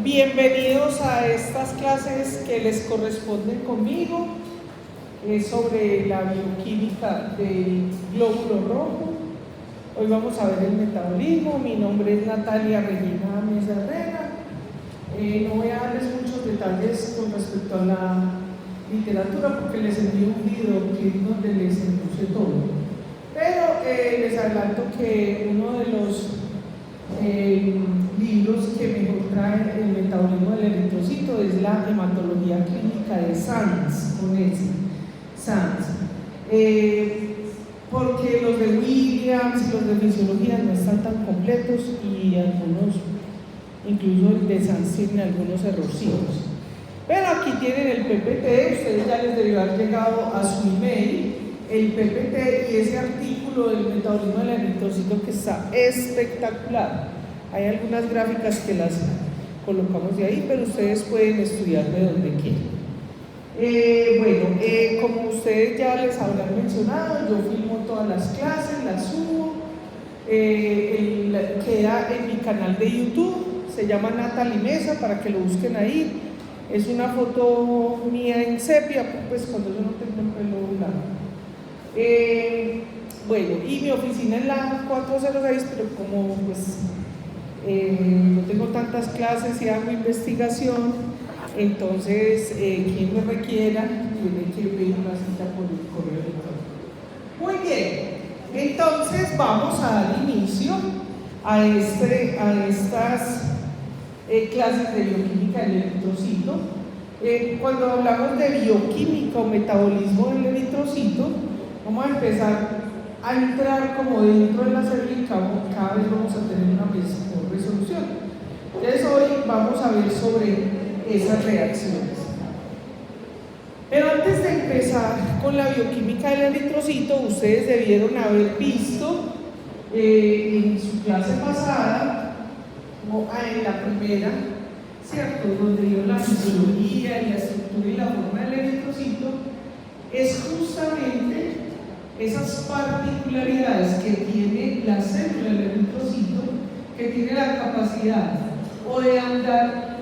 Bienvenidos a estas clases que les corresponden conmigo. Es sobre la bioquímica del glóbulo rojo. Hoy vamos a ver el metabolismo. Mi nombre es Natalia Regina Mesa Herrera. No voy a darles muchos detalles con respecto a la literatura porque les envío un video que es donde les puse todo. Pero les adelanto que uno de los libros que mejor trae el metabolismo del eritrocito es la hematología clínica de Sanz, con ese, Sanz. Porque los de Williams y los de fisiología no están tan completos y algunos, incluso el de Sanz, tiene algunos errorcillos. Pero aquí tienen el PPT, ustedes ya les debió haber llegado a su email el PPT y ese artículo del metabolismo del eritrocito que está espectacular. Hay algunas gráficas que las colocamos de ahí, pero ustedes pueden estudiar de donde quieran. Como ustedes ya les habrán mencionado, yo filmo todas las clases, las subo, queda en mi canal de YouTube, se llama Natalie Mesa, para que lo busquen ahí. Es una foto mía en sepia, pues cuando yo no tengo el pelo blanco. Y mi oficina es la 406, pero como pues no tengo tantas clases y hago investigación, entonces quien me requiera tiene que pedir una cita por el correo electrónico. Muy bien, entonces vamos a dar inicio a estas clases de bioquímica del eritrocito. Cuando hablamos de bioquímica o metabolismo del eritrocito, vamos a empezar a entrar como dentro de la célula y cada vez vamos a tener una mejor resolución. Entonces hoy vamos a ver sobre esas reacciones. Pero antes de empezar con la bioquímica del eritrocito, ustedes debieron haber visto en su clase pasada, o en la primera, ¿cierto?, donde vieron la fisiología y la estructura y la forma del eritrocito, es justamente esas particularidades que tiene la célula del eritrocito, que tiene la capacidad o de andar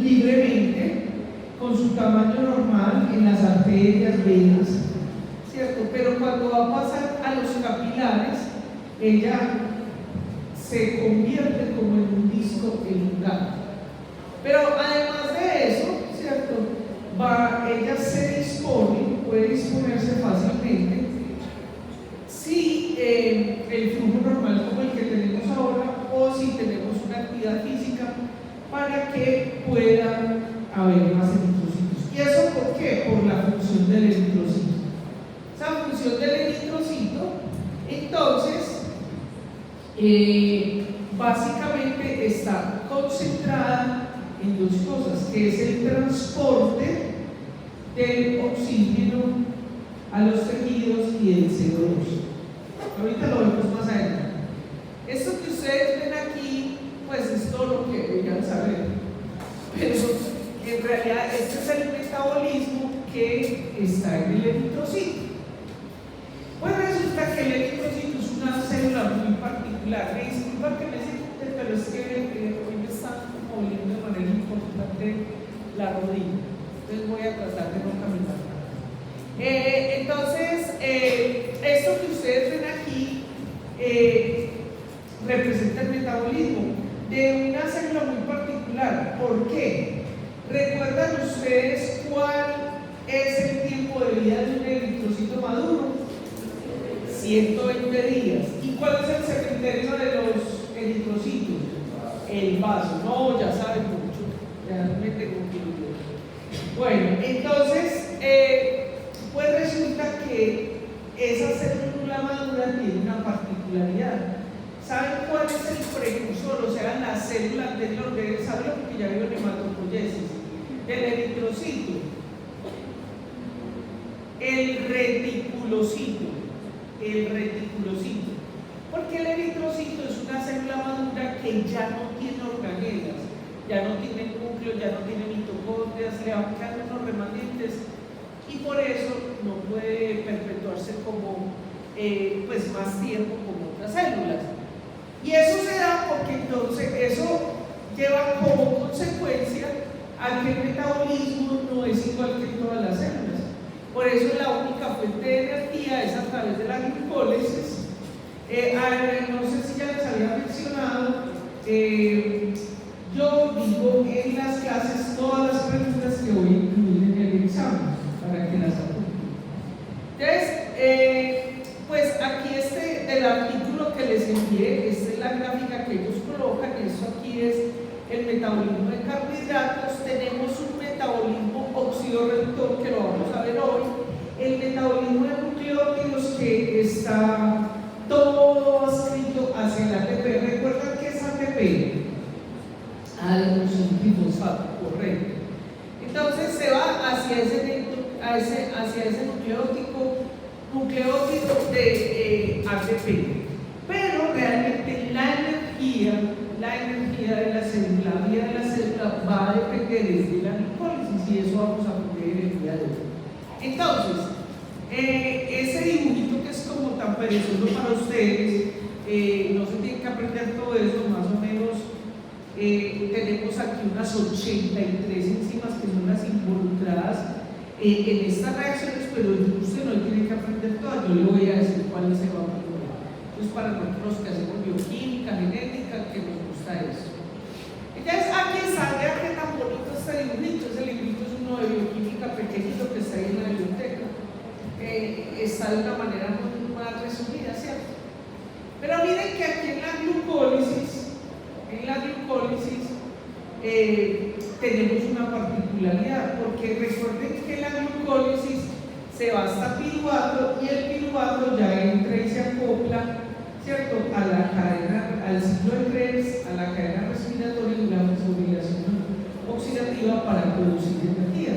libremente con su tamaño normal en las arterias, venas, ¿cierto? Pero cuando va a pasar a los capilares, ella se convierte como en un disco elongado. Pero además de eso, ¿cierto?, ella se dispone, puede disponerse fácilmente si el flujo normal como el que tenemos ahora o si tenemos una actividad física para que puedan haber más eritrocitos. ¿Y eso por qué? Por la función del eritrocito. Esa función del eritrocito, entonces, básicamente está concentrada en dos cosas, que es el transporte del oxígeno a los tejidos y el CO2. Ahorita lo vemos más adelante. Esto que ustedes ven aquí, pues es todo lo que deberían saber. Pero en realidad este es el metabolismo que está en el eritrocito. Pues resulta que el eritrocito es una célula muy particular. Me disculpan que me siente, pero es que hoy me están moviendo de manera importante la rodilla. Entonces voy a tratar de no caminar. Esto que ustedes ven aquí representa el metabolismo de una célula muy particular. ¿Por qué? ¿Recuerdan ustedes cuál es el tiempo de vida de un eritrocito maduro? 120 días. ¿Y cuál es el cementerio de los eritrocitos? El vaso. No, ya saben mucho. Realmente contigo. Bueno, entonces, pues resulta que esa célula madura tiene una particularidad. ¿Saben cuál es el precursor? O sea, la célula anterior, deben saberlo porque ya vieron hematopoiesis, del eritrocito. El reticulocito. El reticulocito. Porque el eritrocito es una célula madura que ya no tiene organelas, ya no tiene núcleo, ya no tiene mitocondrias, le van quedando unos remanentes y por eso no puede perpetuarse como pues más tiempo como otras células. Y eso se da porque Entonces, eso lleva como consecuencia a que el metabolismo no es igual que en todas las células. Por eso la única fuente de energía es a través de la glucólisis. No sé si ya les había mencionado, yo digo en las clases todas las preguntas que voy a incluir en el examen para que las apunten. Entonces, pues aquí del artículo que les envié, esta es la gráfica que ellos colocan. Esto aquí es el metabolismo de carbohidratos. Tenemos un metabolismo oxidorreductor que lo vamos a ver hoy, el metabolismo de nucleótidos que está todo escrito hacia el ATP. ¿Recuerdan qué es ATP? Adenosín trifosfato, correcto. Entonces se va hacia ese nucleótido de ATP. Pero realmente la energía de la célula, la vida de la célula va a depender de la glucólisis, y eso vamos a aprender el día de hoy. Entonces, ese dibujito que es como tan perezoso para ustedes, no se tienen que aprender todo eso, más o menos. Tenemos aquí unas 83 enzimas que son las involucradas en estas reacciones, pero usted no tiene que aprender todas. Yo le voy a decir cuáles se van a probar. Entonces, para nosotros que hacemos bioquímica, genética, que nos gusta eso. Entonces, aquí sale qué tan bonito este librito. Ese librito es uno de bioquímica pequeñito que está ahí en la biblioteca. Está de una manera muy más resumida, ¿cierto? Pero miren que aquí en la glucólisis tenemos una particularidad, porque recuerden que la glucólisis se va hasta piruvato, y el piruvato ya entra y se acopla, ¿cierto?, a la cadena, al ciclo de Krebs, a la cadena respiratoria y la fosforilación oxidativa para producir energía.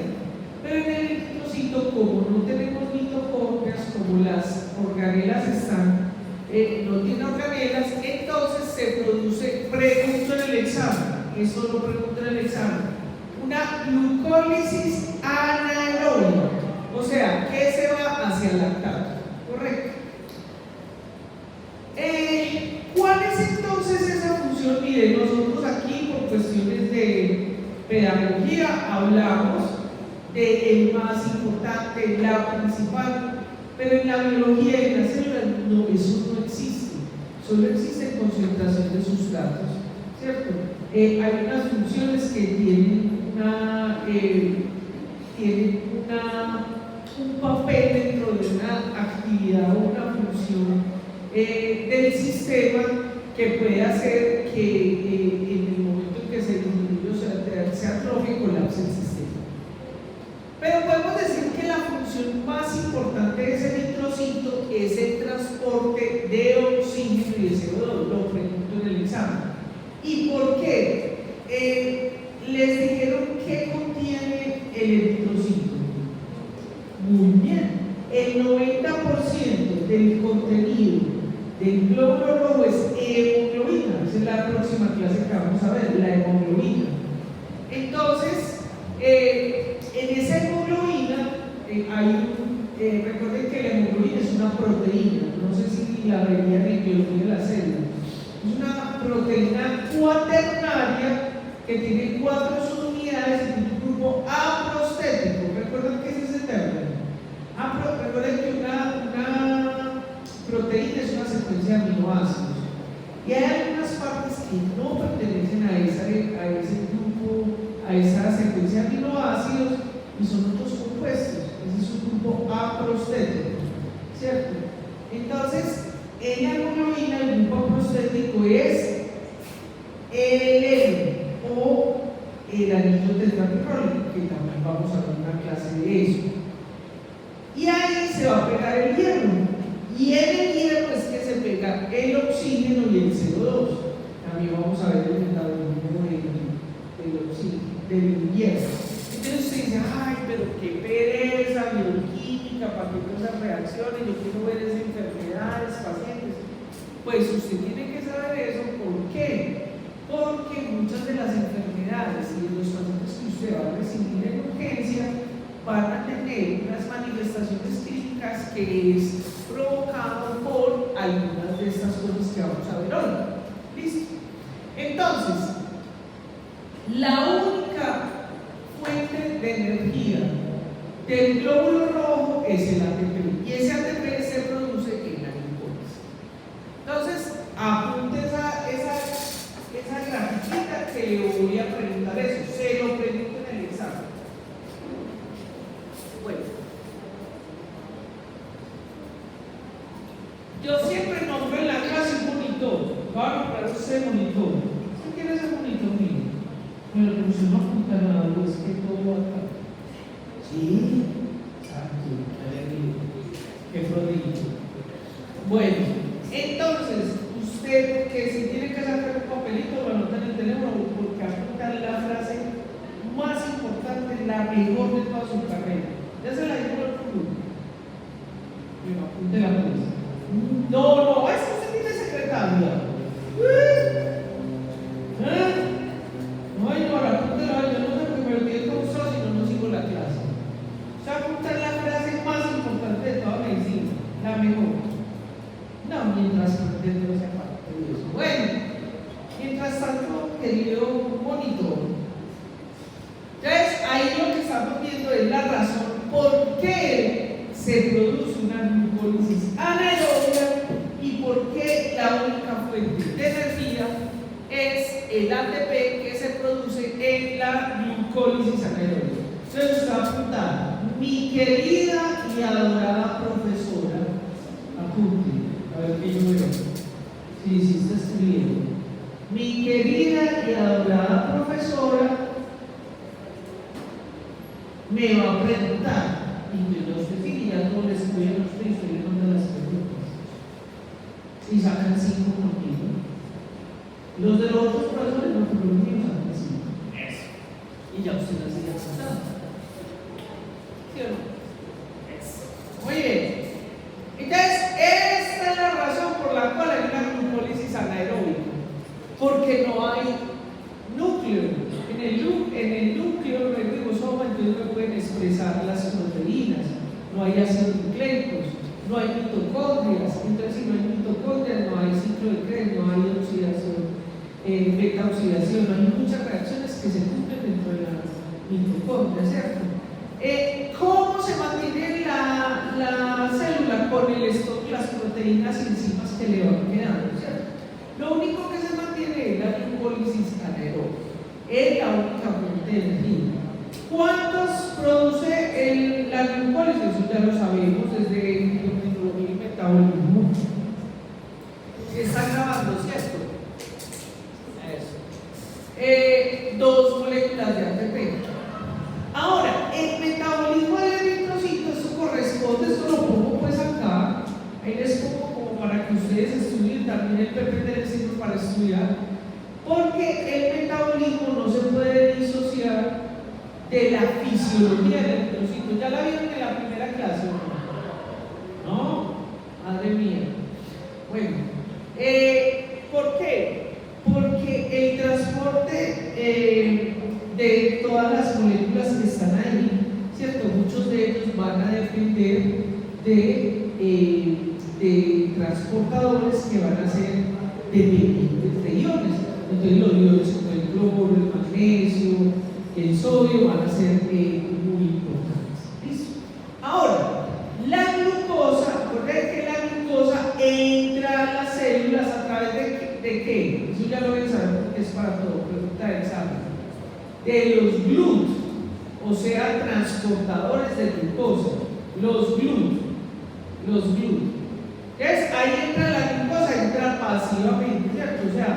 Pero en el eritrocito, como no tenemos mitocondrias, como las organelas no tienen organelas, entonces se produce, pregunto en el examen, eso lo pregunto en el examen, una glucólisis anaeróbica, o sea, que se va hacia el lactato, ¿correcto? ¿Cuál es entonces esa función? Miren, nosotros aquí por cuestiones de pedagogía hablamos del más importante, la principal, pero en la biología y en la célula no, eso no existe, solo existe concentración de sustratos, ¿cierto? Hay unas funciones que tienen un papel dentro de una actividad o una función del sistema que puede hacer que en el momento en que se disminuye o se atrofie, colapse el sistema. Pero podemos decir que la función más importante de ese eritrocito es el transporte de oxígeno y de CO2, lo pregunto en el examen. ¿Y por qué? Les dijeron qué contiene el eritrocito. Muy bien, el 90% del contenido del glóbulo rojo es hemoglobina. Esa es la próxima clase que vamos a ver, la hemoglobina. Entonces, en esa hemoglobina recuerden que la hemoglobina es una proteína, no sé si la verían en biología de la célula. Es una proteína cuaternaria que tiene 4 subunidades y tiene un grupo aprostético. ¿Recuerdan qué es ese término? Recuerden que una proteína es una secuencia de aminoácidos, y hay algunas partes que no pertenecen a ese grupo, a esa secuencia de aminoácidos, y son otros compuestos. Ese es un grupo aprostético, ¿cierto? Entonces, en la hemoglobina el grupo aprostético es el L o el anillo tetrapirrólico, que también vamos a ver una clase de eso. Y ahí se va a pegar el hierro, y en el hierro es que se pega el oxígeno y el CO2. También vamos a ver el metabolismo del oxígeno, del hierro. Entonces usted dice, ay, pero qué pereza, bioquímica, ¿para qué cosas reacciones? Yo quiero ver esas enfermedades, pacientes. Pues usted tiene que saber eso. ¿Por qué? Porque muchas de las enfermedades y de los pacientes que usted va a recibir en urgencia van a tener unas manifestaciones clínicas que es provocado por algunas de estas cosas que vamos a ver hoy. ¿Listo? Entonces, la única fuente de energía del glóbulo rojo es el ATP, y ese ATP se produce en la glucosa. Entonces, apunte esa grafiquita que le voy a preguntar eso, se lo pregunto en el examen. Bueno, yo siempre nombro en la clase un monitor, voy a nombrar ese monitor. ¿Usted quiere ese monitor mío? Pero que usted no apunta nada, es que todo acá. Sí, aquí, qué prodigio. Bueno, entonces, usted que si tiene que sacar un papelito, lo anota en el teléfono, porque apunta la frase más importante, la mejor de toda su carrera. Ya se la digo al futuro. Bueno, apunte la pues. No, es que usted tiene secretaria. Ay, no, la apunta, yo no sé porque me olvidé cómo usó, si no sigo la clase. O sea, apuntar la frase más importante de toda medicina, la mejor. No, mientras tanto, no se aparte de eso. Bueno, mientras tanto, querido monitor, entonces ahí lo que estamos viendo es la razón por qué se produce una glucólisis anaerobia y por qué la única fuente de energía es el ATP que se produce en la glucólisis anaerobia. Entonces está apuntada, mi querida y adorada profesora, apunte, a ver qué yo veo. Sí, está escribiendo. Mi querida y adorada profesora me va a preguntar, y yo no sé si ya no les estoy a ustedes, estoy leyendo las preguntas, y sacan 5 conmigo. Los de los otros profesores no, pero los míos sacan 5. Eso. Y ya usted las sigue pasando. ¿Sí o no? Eso. Muy bien. Entonces, esta es la razón por la cual hay una glucólisis anaeróbica, porque no hay núcleo. En el núcleo del ribosoma, entonces no pueden expresar las proteínas, no hay ácidos nucleicos, no hay mitocondrias. Entonces, si no hay mitocondrias, no hay ciclo de Krebs, no hay oxidación, beta oxidación, no hay muchas reacciones que se cumplen dentro de la mitocondria, ¿cierto? ¿Cómo se mantiene la célula? Con el stock de las proteínas y enzimas que le van quedando, ¿cierto? Lo único que se mantiene es la glucólisis anaeróbica, es la única fuente de energía. ¿Cuántos produce la glucólisis? Eso ya lo sabemos desde el microbiología y metabolismo. Se está grabando, ¿cierto? Eso. 2 moléculas de ATP. Ahora, el metabolismo del eritrocito, esto corresponde, esto lo pongo pues acá, ahí les pongo como para que ustedes estudien, también el PPT les sirve para estudiar, porque el metabolismo no se puede disociar de la fisiología del eritrocito. ¿Ya la vieron en la primera clase o no? ¿No? Madre mía. Bueno, ¿por qué? Porque el transporte de todas las moléculas que están ahí, ¿cierto? Muchos de ellos van a depender de transportadores que van a ser dependientes de iones. Entonces los iones como el cloro, el magnesio, el sodio van a ser muy importantes. ¿Listo? Ahora, la glucosa, recuerden que la glucosa entra a las células a través de qué? Eso ya lo ven saber porque es para todo, pregunta de examen. De los GLUT, o sea, transportadores de glucosa, los GLUT. Entonces, ahí entra la glucosa, entra pasivamente, ¿cierto? O sea,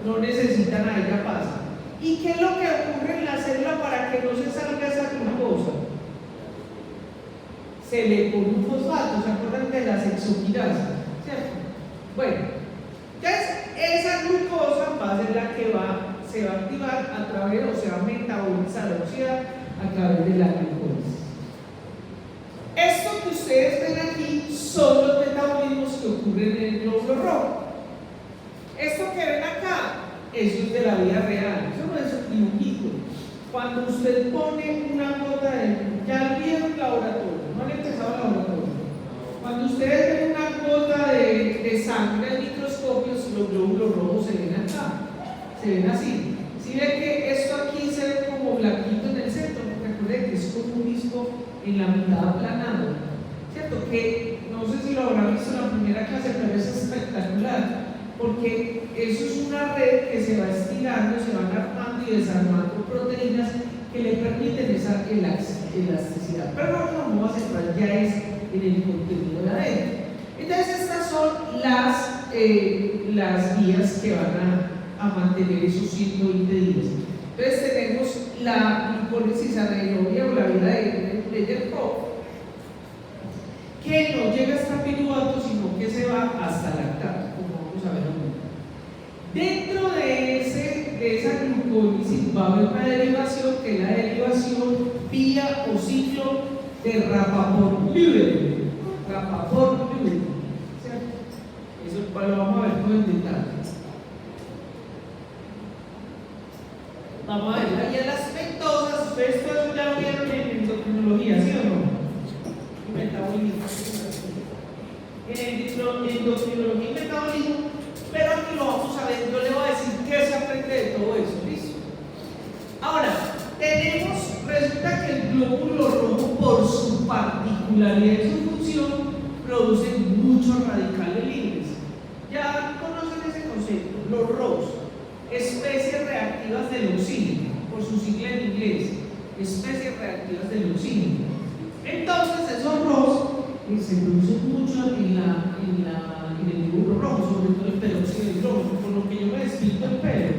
no necesita nada, ya pasa. ¿Y qué es lo que ocurre en la célula para que no se salga esa glucosa? Se le pone un fosfato, ¿se acuerdan de las hexoquinasas? ¿Cierto? Bueno, entonces, esa glucosa va a ser la que se va a activar a través, o se va a metabolizar, o sea, a través de la glucosa. Esto que ustedes ven aquí son los metabolismos que ocurren en el glóbulo rojo. Esto que ven acá, eso es de la vida real, eso no es un dibujito. Cuando usted pone una gota de, ya vieron el laboratorio, no han empezado el laboratorio. Cuando ustedes ven una gota de sangre al microscopio, los glóbulos rojos se ven acá. se ven así. Si ven que esto aquí se ve como blanquito en el centro, porque recuerden que es como un disco en la mitad aplanado, ¿cierto? Que no sé si lo habrán visto en la primera clase, pero es espectacular, porque eso es una red que se va estirando, se van armando y desarmando proteínas que le permiten esa elasticidad. Pero no nos vamos a centrar ya es en el contenido de adentro. Entonces estas son las vías que van a mantener esos 120 días. Entonces tenemos la glucólisis anaerobia o la vía de Leyerkov, que no llega hasta piruvato, sino que se va hasta lactato, como vamos a ver ahora. Dentro de esa glucólisis va a haber una derivación, que es la derivación vía o ciclo de Rapaport-Lüders. Rapaport-Lüders. Eso lo vamos a ver todo en detalle. Vamos a ver, ahí en las pentosas, ustedes todo eso ya lo vieron en endocrinología, ¿sí o no? Metabolismo. En endocrinología y metabolismo, pero aquí lo vamos a ver, yo le voy a decir qué se aprende de todo eso, ¿listo? Ahora, resulta que el glóbulo rojo, por su particularidad y su función, produce muchos radicales libres. Ya conocen ese concepto, los ROS, especies reactivas del oxígeno, por su sigla en inglés, especies reactivas del oxígeno. Entonces, esos ROS se producen mucho en el glóbulo rojo, sobre todo el peróxido de hidrógeno, por lo que yo me despinto el pelo,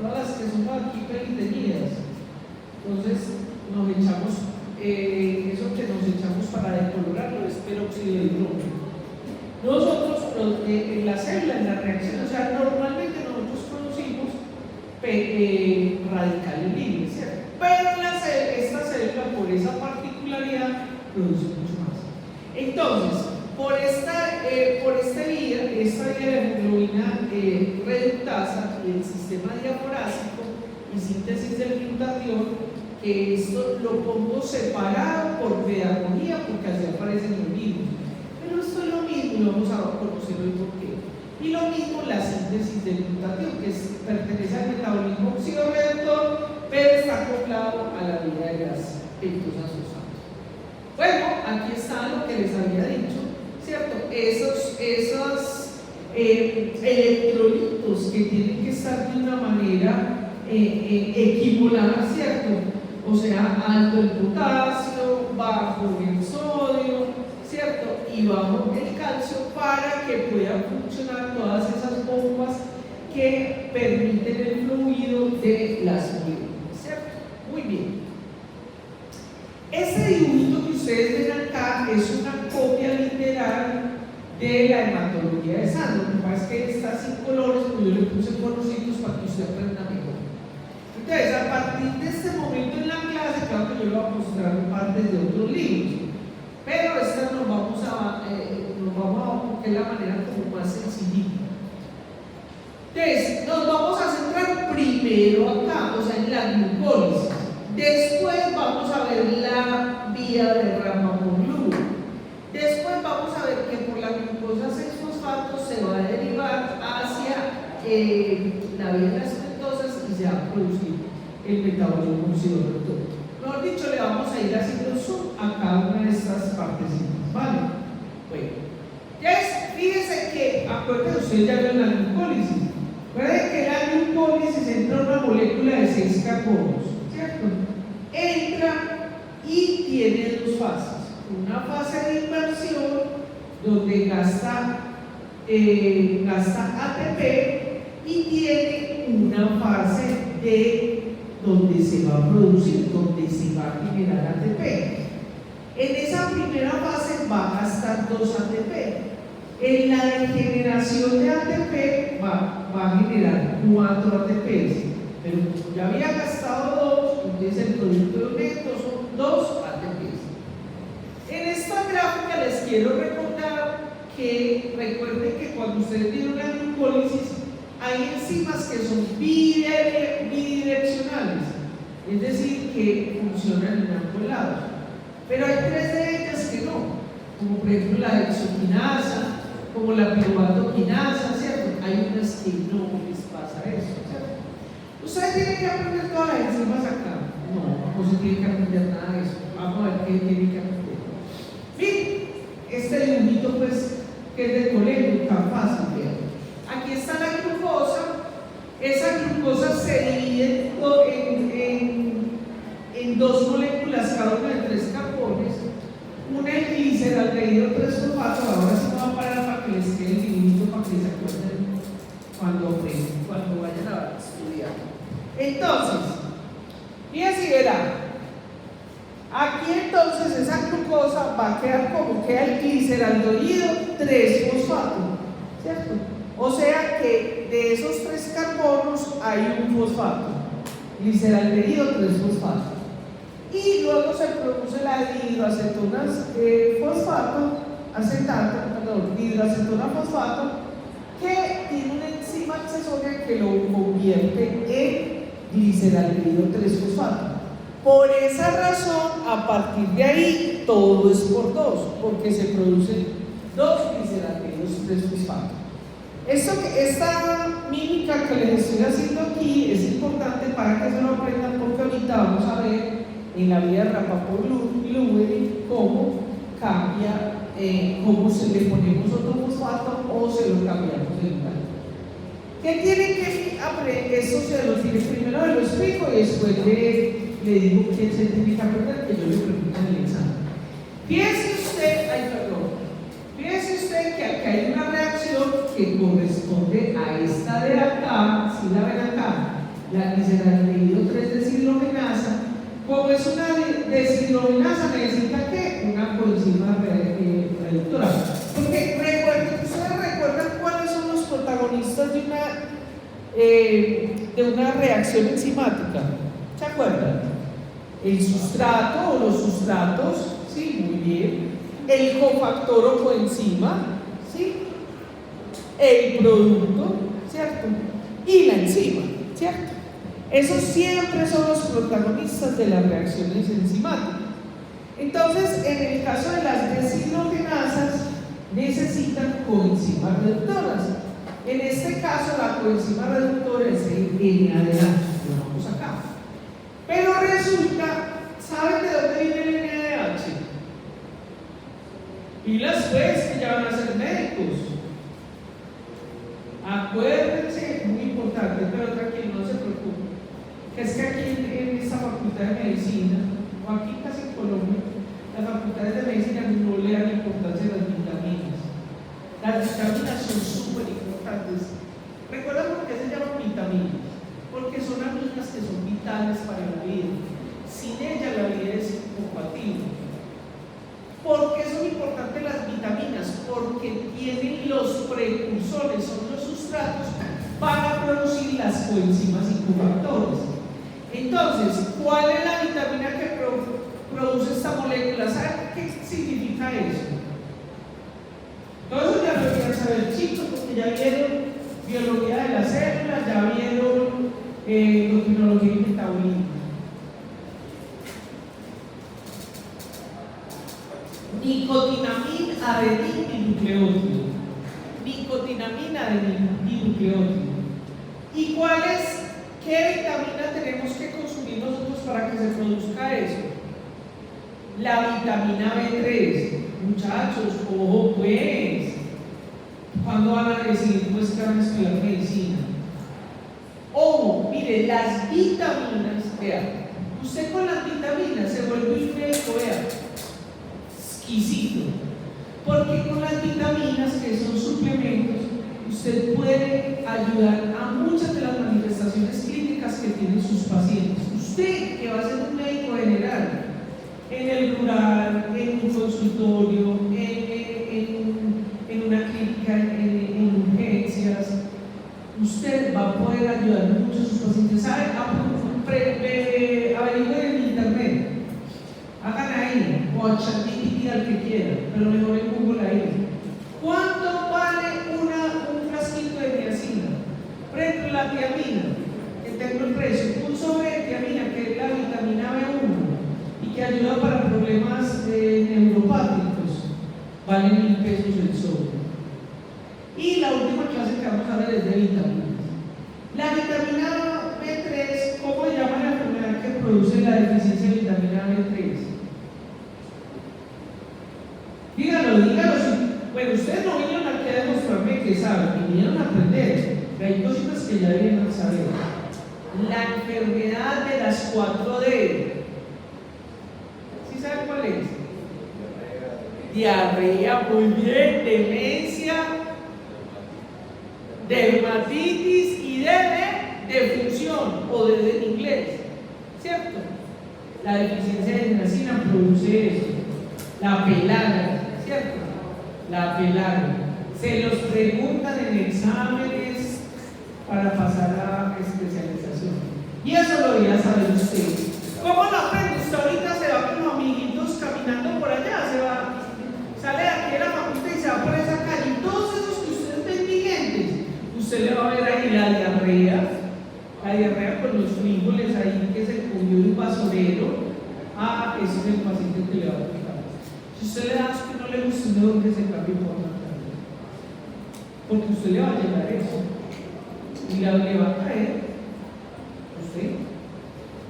todas las que son aquí peliteñidas. Entonces, nos echamos, eso que nos echamos para decolorarlo es peróxido de hidrógeno. Nosotros, en la célula, en la reacción, o sea, normalmente nosotros producimos radicales libres, ¿cierto? Pero esta célula, por esa particularidad, produce mucho más. Entonces, por esta vía de hemoglobina reductasa y el sistema diaforásico y síntesis del glutatión, que esto lo pongo separado por pedagogía porque así aparecen los mismos. Pero esto es lo mismo y vamos a conocer hoy por qué. Y lo mismo la síntesis del glutatión, que pertenece al metabolismo oxidorreductor, pero está acoplado a la vía de las pentosas usadas. Bueno, aquí está lo que les había dicho, ¿cierto? Esos electrolitos que tienen que estar de una manera equipolar, ¿cierto? O sea, alto el potasio, bajo el sodio, ¿cierto? Y bajo el calcio, para que puedan funcionar todas esas bombas que permiten el fluido de las moléculas, ¿cierto? Muy bien. Este dibujito que ustedes ven acá es una copia literal de la hematología de sangre. Lo que pasa es que está sin colores, pero yo le puse colorcitos para que usted aprenda mejor. Entonces, a partir de este momento en la clase, claro que yo le voy a mostrar partes de otros libros, pero esta nos vamos a porque es la manera como más sencillita. Entonces, nos vamos a centrar primero acá, o sea, en la glucólisis. Después vamos a ver la vía de Rapaport-Lüders. Después vamos a ver que por la glucosa 6-fosfato se va a derivar hacia la vía de las pentosas y se va a producir el metabolismo oxidorreductor. Mejor dicho, le vamos a ir haciendo zoom a cada una de estas partecitas, ¿vale? Bueno, fíjense que, acuérdense, ustedes ya vieron la glucólisis. Recuerden que la glucólisis entra una molécula de 6 carbonos, ¿cierto? Entra y tiene dos fases. Una fase de inversión donde gasta ATP y tiene una fase de donde se va a producir, donde se va a generar ATP. En esa primera fase va a gastar 2 ATP. En la degeneración de ATP va a generar 4 ATPs. Pero como ya había gastado 2, entonces el producto neto son 2 ATPs. En esta gráfica les quiero recordar que recuerden que cuando ustedes vieron la glucólisis hay enzimas que son bidireccionales, es decir, que funcionan en ambos lados. Pero hay 3 de ellas que no, como por ejemplo la hexoquinasa, como la piruvatoquinasa, ¿cierto? Hay unas que no les pasa eso, ¿cierto? Ustedes tienen que aprender todas las enzimas acá. No se tiene que aprender nada de eso. Vamos a ver qué tienen que aprender. Miren, este dibujito pues que es de colegio, tan fácil, vean. Aquí está la glucosa. Esa glucosa se divide en dos moléculas, cada una de 3 carbones. Una es gliceraldehído 3-fosfato. Ahora sí me va a parar para que les quede el dibujito, para que se acuerden cuando vayan a estudiar. Entonces, fíjense y verán. Aquí entonces esa glucosa va a quedar como queda el gliceraldehído 3-fosfato, ¿cierto? O sea que de esos 3 carbonos hay un fosfato, gliceraldehído 3-fosfato. Y luego se produce la dihidroacetona fosfato, dihidroacetona fosfato, que tiene una enzima accesoria que lo convierte en gliceraldehído 3-fosfato. Por esa razón, a partir de ahí, todo es por 2, porque se producen 2 gliceraldehídos 3-fosfato. Esta mímica que les estoy haciendo aquí es importante para que se lo aprendan, porque ahorita vamos a ver en la vida de Rapaport-Lewis cómo cambia, cómo se le ponemos otro fosfato o se lo cambiamos de lugar. ¿Qué tienen que aprender? Eso se lo tiene primero, lo explico y después le digo qué se tiene que aprender, que yo le pregunto en el examen. Fíjese usted que acá hay una reacción que corresponde a esta de acá, si la ven acá, la gliceraldehído 3-deshidrogenasa. Como es una deshidrogenasa, necesita que una coenzima reductora. Porque ustedes recuerdan cuáles son los protagonistas de una reacción enzimática. ¿Se acuerdan? El sustrato o los sustratos, sí, muy bien. El cofactor o coenzima, ¿sí? El producto, ¿cierto? Y la enzima, ¿cierto? Esos siempre son los protagonistas de las reacciones enzimáticas. Entonces, en el caso de las deshidrogenasas, necesitan coenzimas reductoras. En este caso, la coenzima reductora es el NADH. Lo vamos acá. Pero resulta, ¿saben de dónde viene el NADH? Y las pues que ya van a ser médicos. Acuérdense, muy importante, pero tranquilo, no se preocupen, que es que aquí en esta facultad de medicina, o aquí casi en Colombia, las facultades de medicina no le dan importancia a las vitaminas. Las vitaminas son súper importantes. ¿Recuerdan por qué se llaman vitaminas? Porque son aminas que son vitales para la vida. Sin ellas la vida es incompatible. ¿Por qué son importantes las vitaminas? Porque tienen los precursores, son los sustratos para producir las coenzimas y cofactores. Entonces, ¿cuál es la vitamina que produce esta molécula? ¿Saben qué significa eso? Todo eso ya lo deberían saber, chicos, porque ya vieron biología de las células, ya vieron endocrinología y metabolismo. Nicotinamina, adenina y nucleótido. Nicotinamina, adenina y nucleótido. ¿Y qué vitamina tenemos que consumir nosotros para que se produzca eso? La vitamina B3. Muchachos, ojo pues, ¿cuándo van a decidir pues que van a estudiar medicina? Ojo, mire, las vitaminas, vean, usted con las vitaminas se vuelve un médico, vean, exquisito, porque con las vitaminas, que son suplementos, usted puede ayudar a muchas de las manifestaciones clínicas que tienen sus pacientes. Usted, que va a ser un médico general, en el rural, en un consultorio, en una clínica, en urgencias, usted va a poder ayudar mucho a sus pacientes. ¿Saben? Averigüen en internet, hagan ahí, o a ChatGPT al que quiera, pero mejor en Google ahí. ¿Cuánto vale un frasquito de niacina? Por ejemplo, la tiamina, que tengo el precio, un sobre de tiamina, que es la vitamina B1 y que ayuda para problemas neuropáticos, vale 1.000 pesos el sobre. Y la última clase que vamos a ver es de vitaminas. La vitamina B3 produce la deficiencia de vitamina B3? Díganlo. Bueno, ustedes no vinieron aquí a demostrarme que saben, vinieron a aprender. Pero hay cositas que ya deben saber. La enfermedad de las 4D. ¿Sí saben cuál es? Diarrea, muy bien, demencia, dermatitis y defunción, o desde en inglés, ¿cierto? La deficiencia de niacina produce eso. La pelagra, ¿cierto? La pelagra. Se los preguntan en exámenes para pasar a especialización. Y eso lo debería saber usted. ¿Cómo lo aprende? Usted ahorita se va como amiguitos caminando por allá, sale de aquí de la facultad y se va por esa calle. Y todos esos que ustedes ven vigentes, usted le va a ver ahí la diarrea con los frijoles ahí que se comió un basurero. Ese es el paciente que le va a aplicar. Si usted le da asco que no le gusta, ¿de dónde se cambia por la calle? Porque usted le va a llegar eso y le va a caer. ¿Usted?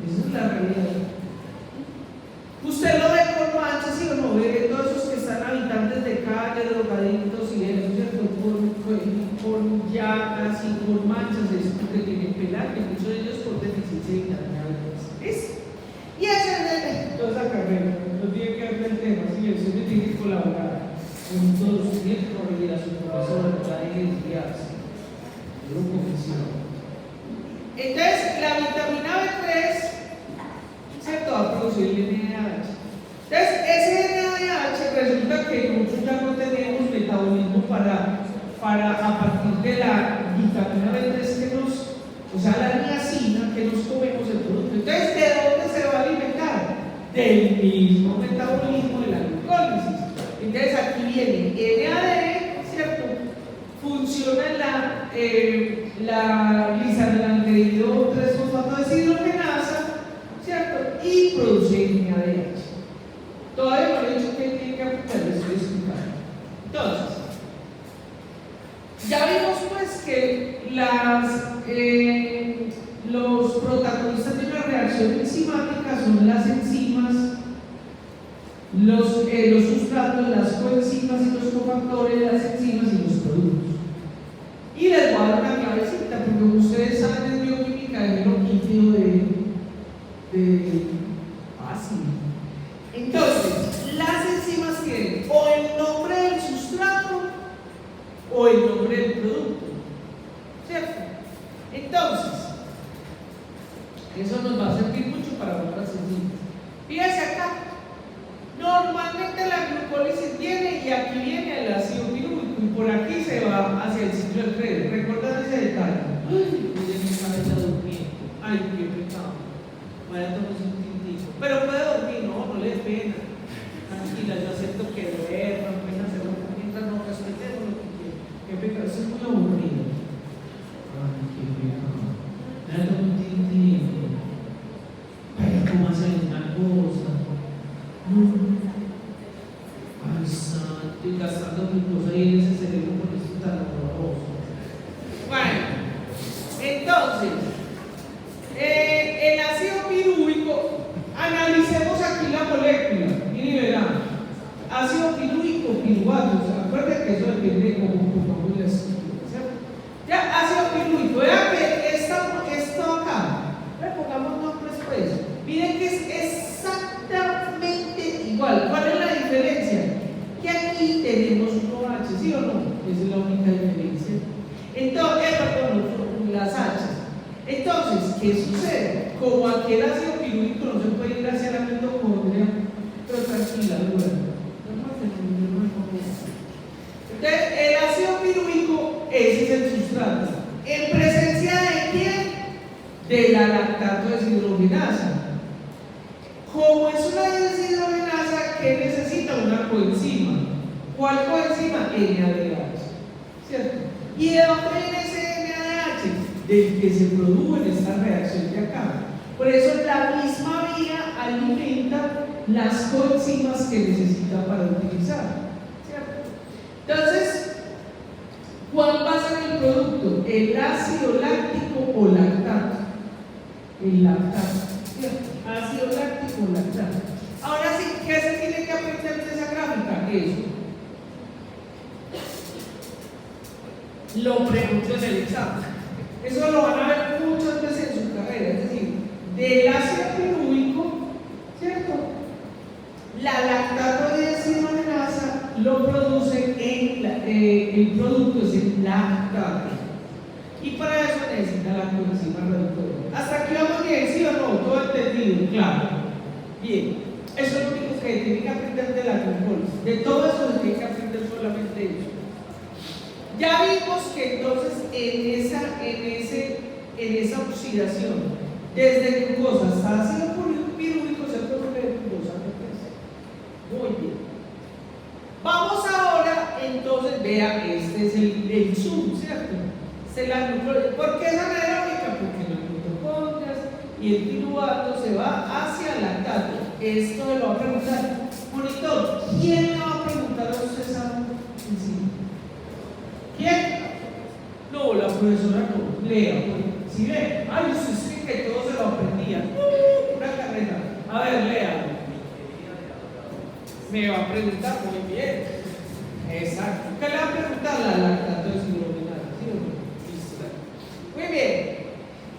Esa es la realidad. Usted lo ve con manchas, ¿sí o no? Ve todos esos que están habitantes de calle, drogadictos y eso, ¿cierto? Con llagas y con manchas, es porque tienen pelaje, muchos de ellos por deficiencia de vitamina B3. ¿Es? Y hacer toda esa carrera, no tiene que ver el tema, ¿sí? Usted tiene que colaborar con todos los clientes, corregir a su profesor, tratar de guiarse. Grupo oficial. Entonces, la vitamina B3, ¿cierto? Va a producir el NADH. Entonces, ese NADH resulta que nosotros ya no tenemos metabolismo para a partir de la vitamina B3 que o sea, la niacina que nos comemos el producto. Entonces, ¿de dónde se va a alimentar? Del mismo metabolismo de la glucólisis. Entonces, aquí viene NAD, ¿cierto? Funciona en la gliceraldehído 3-fosfato deshidrogenasa, ¿cierto? Y produce NADH. Todavía no he dicho que tiene que aplicar, les estoy explicando. Entonces, ya vimos pues que los protagonistas de una reacción enzimática son las enzimas, los sustratos, las coenzimas y los cofactores, las enzimas y los productos. Y les voy a dar una clavecita, porque como ustedes saben de bioquímica, de lo quinto de fácil. Entonces, las enzimas tienen o el nombre del sustrato o el nombre del producto, ¿cierto? Entonces, eso nos va a servir mucho para otras enzimas. Fíjense acá, normalmente la glucólisis viene y aquí viene el ácido pirúvico y por aquí se va hacia el ciclo de Krebs. ¿Recuerdan ese detalle? Ay, mi cabeza durmiendo. Ay, qué pecado. Vaya, tomemos un tintico. Pero puede dormir, no le dé pena. Tranquila, yo acepto que duerma, pueden hacerlo mientras no respetemos lo que quieren. Qué pecado, eso es muy aburrido. Ay, qué pecado. Vaya, toma un tintico. Vaya, ¿cómo hacen una cosa? Ay, santo, y gastando glucosa ahí en ese cerebro por esto tan horroroso. Bueno, entonces, el ácido pirúvico, analicemos aquí la molécula. Miren, verán, ácido pirúvico, piruvato, o sea, acuérdense que eso depende de cómo pongamos la estructura, ¿cierto? Ya, ácido pirúvico, vean que esto acá, pongamos nombres pues, miren que es exactamente igual. ¿Cuál es la diferencia? Que aquí tenemos un OH, ¿sí o no? Esa es la única diferencia. Entonces, las H. Entonces, ¿qué sucede? Como aquí el ácido pirúvico no se puede ir hacia la mitocondria, pero tranquila, entonces, el ácido pirúvico, ese es el sustrato. ¿En presencia de quién? De la lactato deshidrogenasa. Como es una deshidrogenasa, ¿qué necesita? Una coenzima. ¿Cuál coenzima? NADH, ¿cierto? ¿Y de dónde viene ese NADH? Del que se produjo en esta reacción de acá. Por eso la misma vía alimenta las coenzimas que necesita para utilizar, ¿cierto? Entonces, ¿cuál va a ser el producto? ¿El ácido láctico o lactato? El lactato, ¿cierto? ha sido láctico lactante. Ahora sí, ¿qué se tiene que aprender de esa gráfica? Eso. Lo pregunto en el examen. Eso lo van a ver muchas veces en su carrera, es decir, del ácido pirúvico, ¿cierto? La lactato de deshidrogenasa lo produce el producto es el lactato. Y para eso necesita la coenzima reductora. Hasta aquí vamos bien, ¿sí o no? Todo entendido, claro. Bien, eso es lo único que tiene que aprender de la glucosa. De todo eso se tiene que aprender solamente eso. Ya vimos que entonces en esa oxidación, desde glucosa hasta ácido pirúvico se produce glucosa. Muy bien. Vamos ahora, entonces, vea, este es el zoom, ¿cierto? ¿Por qué es anaeróbica? Porque las mitocondrias y el piruvato se va hacia lactato. Esto me lo va a preguntar. Monitor, ¿quién me va a preguntar a usted esa enzima? ¿Quién? No, la profesora no. Lea. Si ve, ay, usted sí que todo se lo aprendía. Una carrera. A ver, lea. Me va a preguntar muy bien. Exacto. ¿Qué le va a preguntar? La lactato deshidrogenasa. ¿Sí o no? Listo. Muy bien.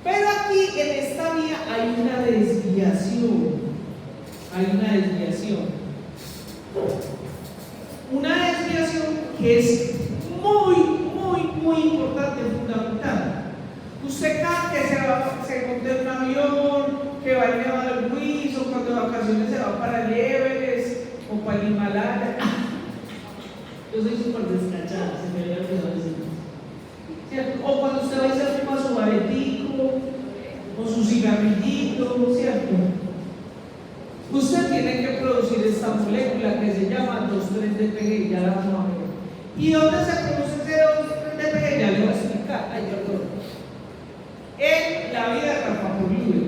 Pero aquí en esta vía hay una desviación. Hay una desviación. Una desviación que es muy importante, fundamental. Usted cada que se monta en un avión, que va al Nevado del Ruiz, o cuando de vacaciones se va para el Everest o para el Himalaya. Yo soy súper descachada, se me había olvidado decir. ¿Cierto? O cuando usted va a hacer su aretico o su cigarrillito, ¿cierto? Usted tiene que producir esta molécula que se llama 2,3-DPG, ya la vamos a ver. ¿Y dónde se produce ese 2,3-DPG? Ya le voy a explicar. Ay, perdón. En la vida de Rafa Poliurio.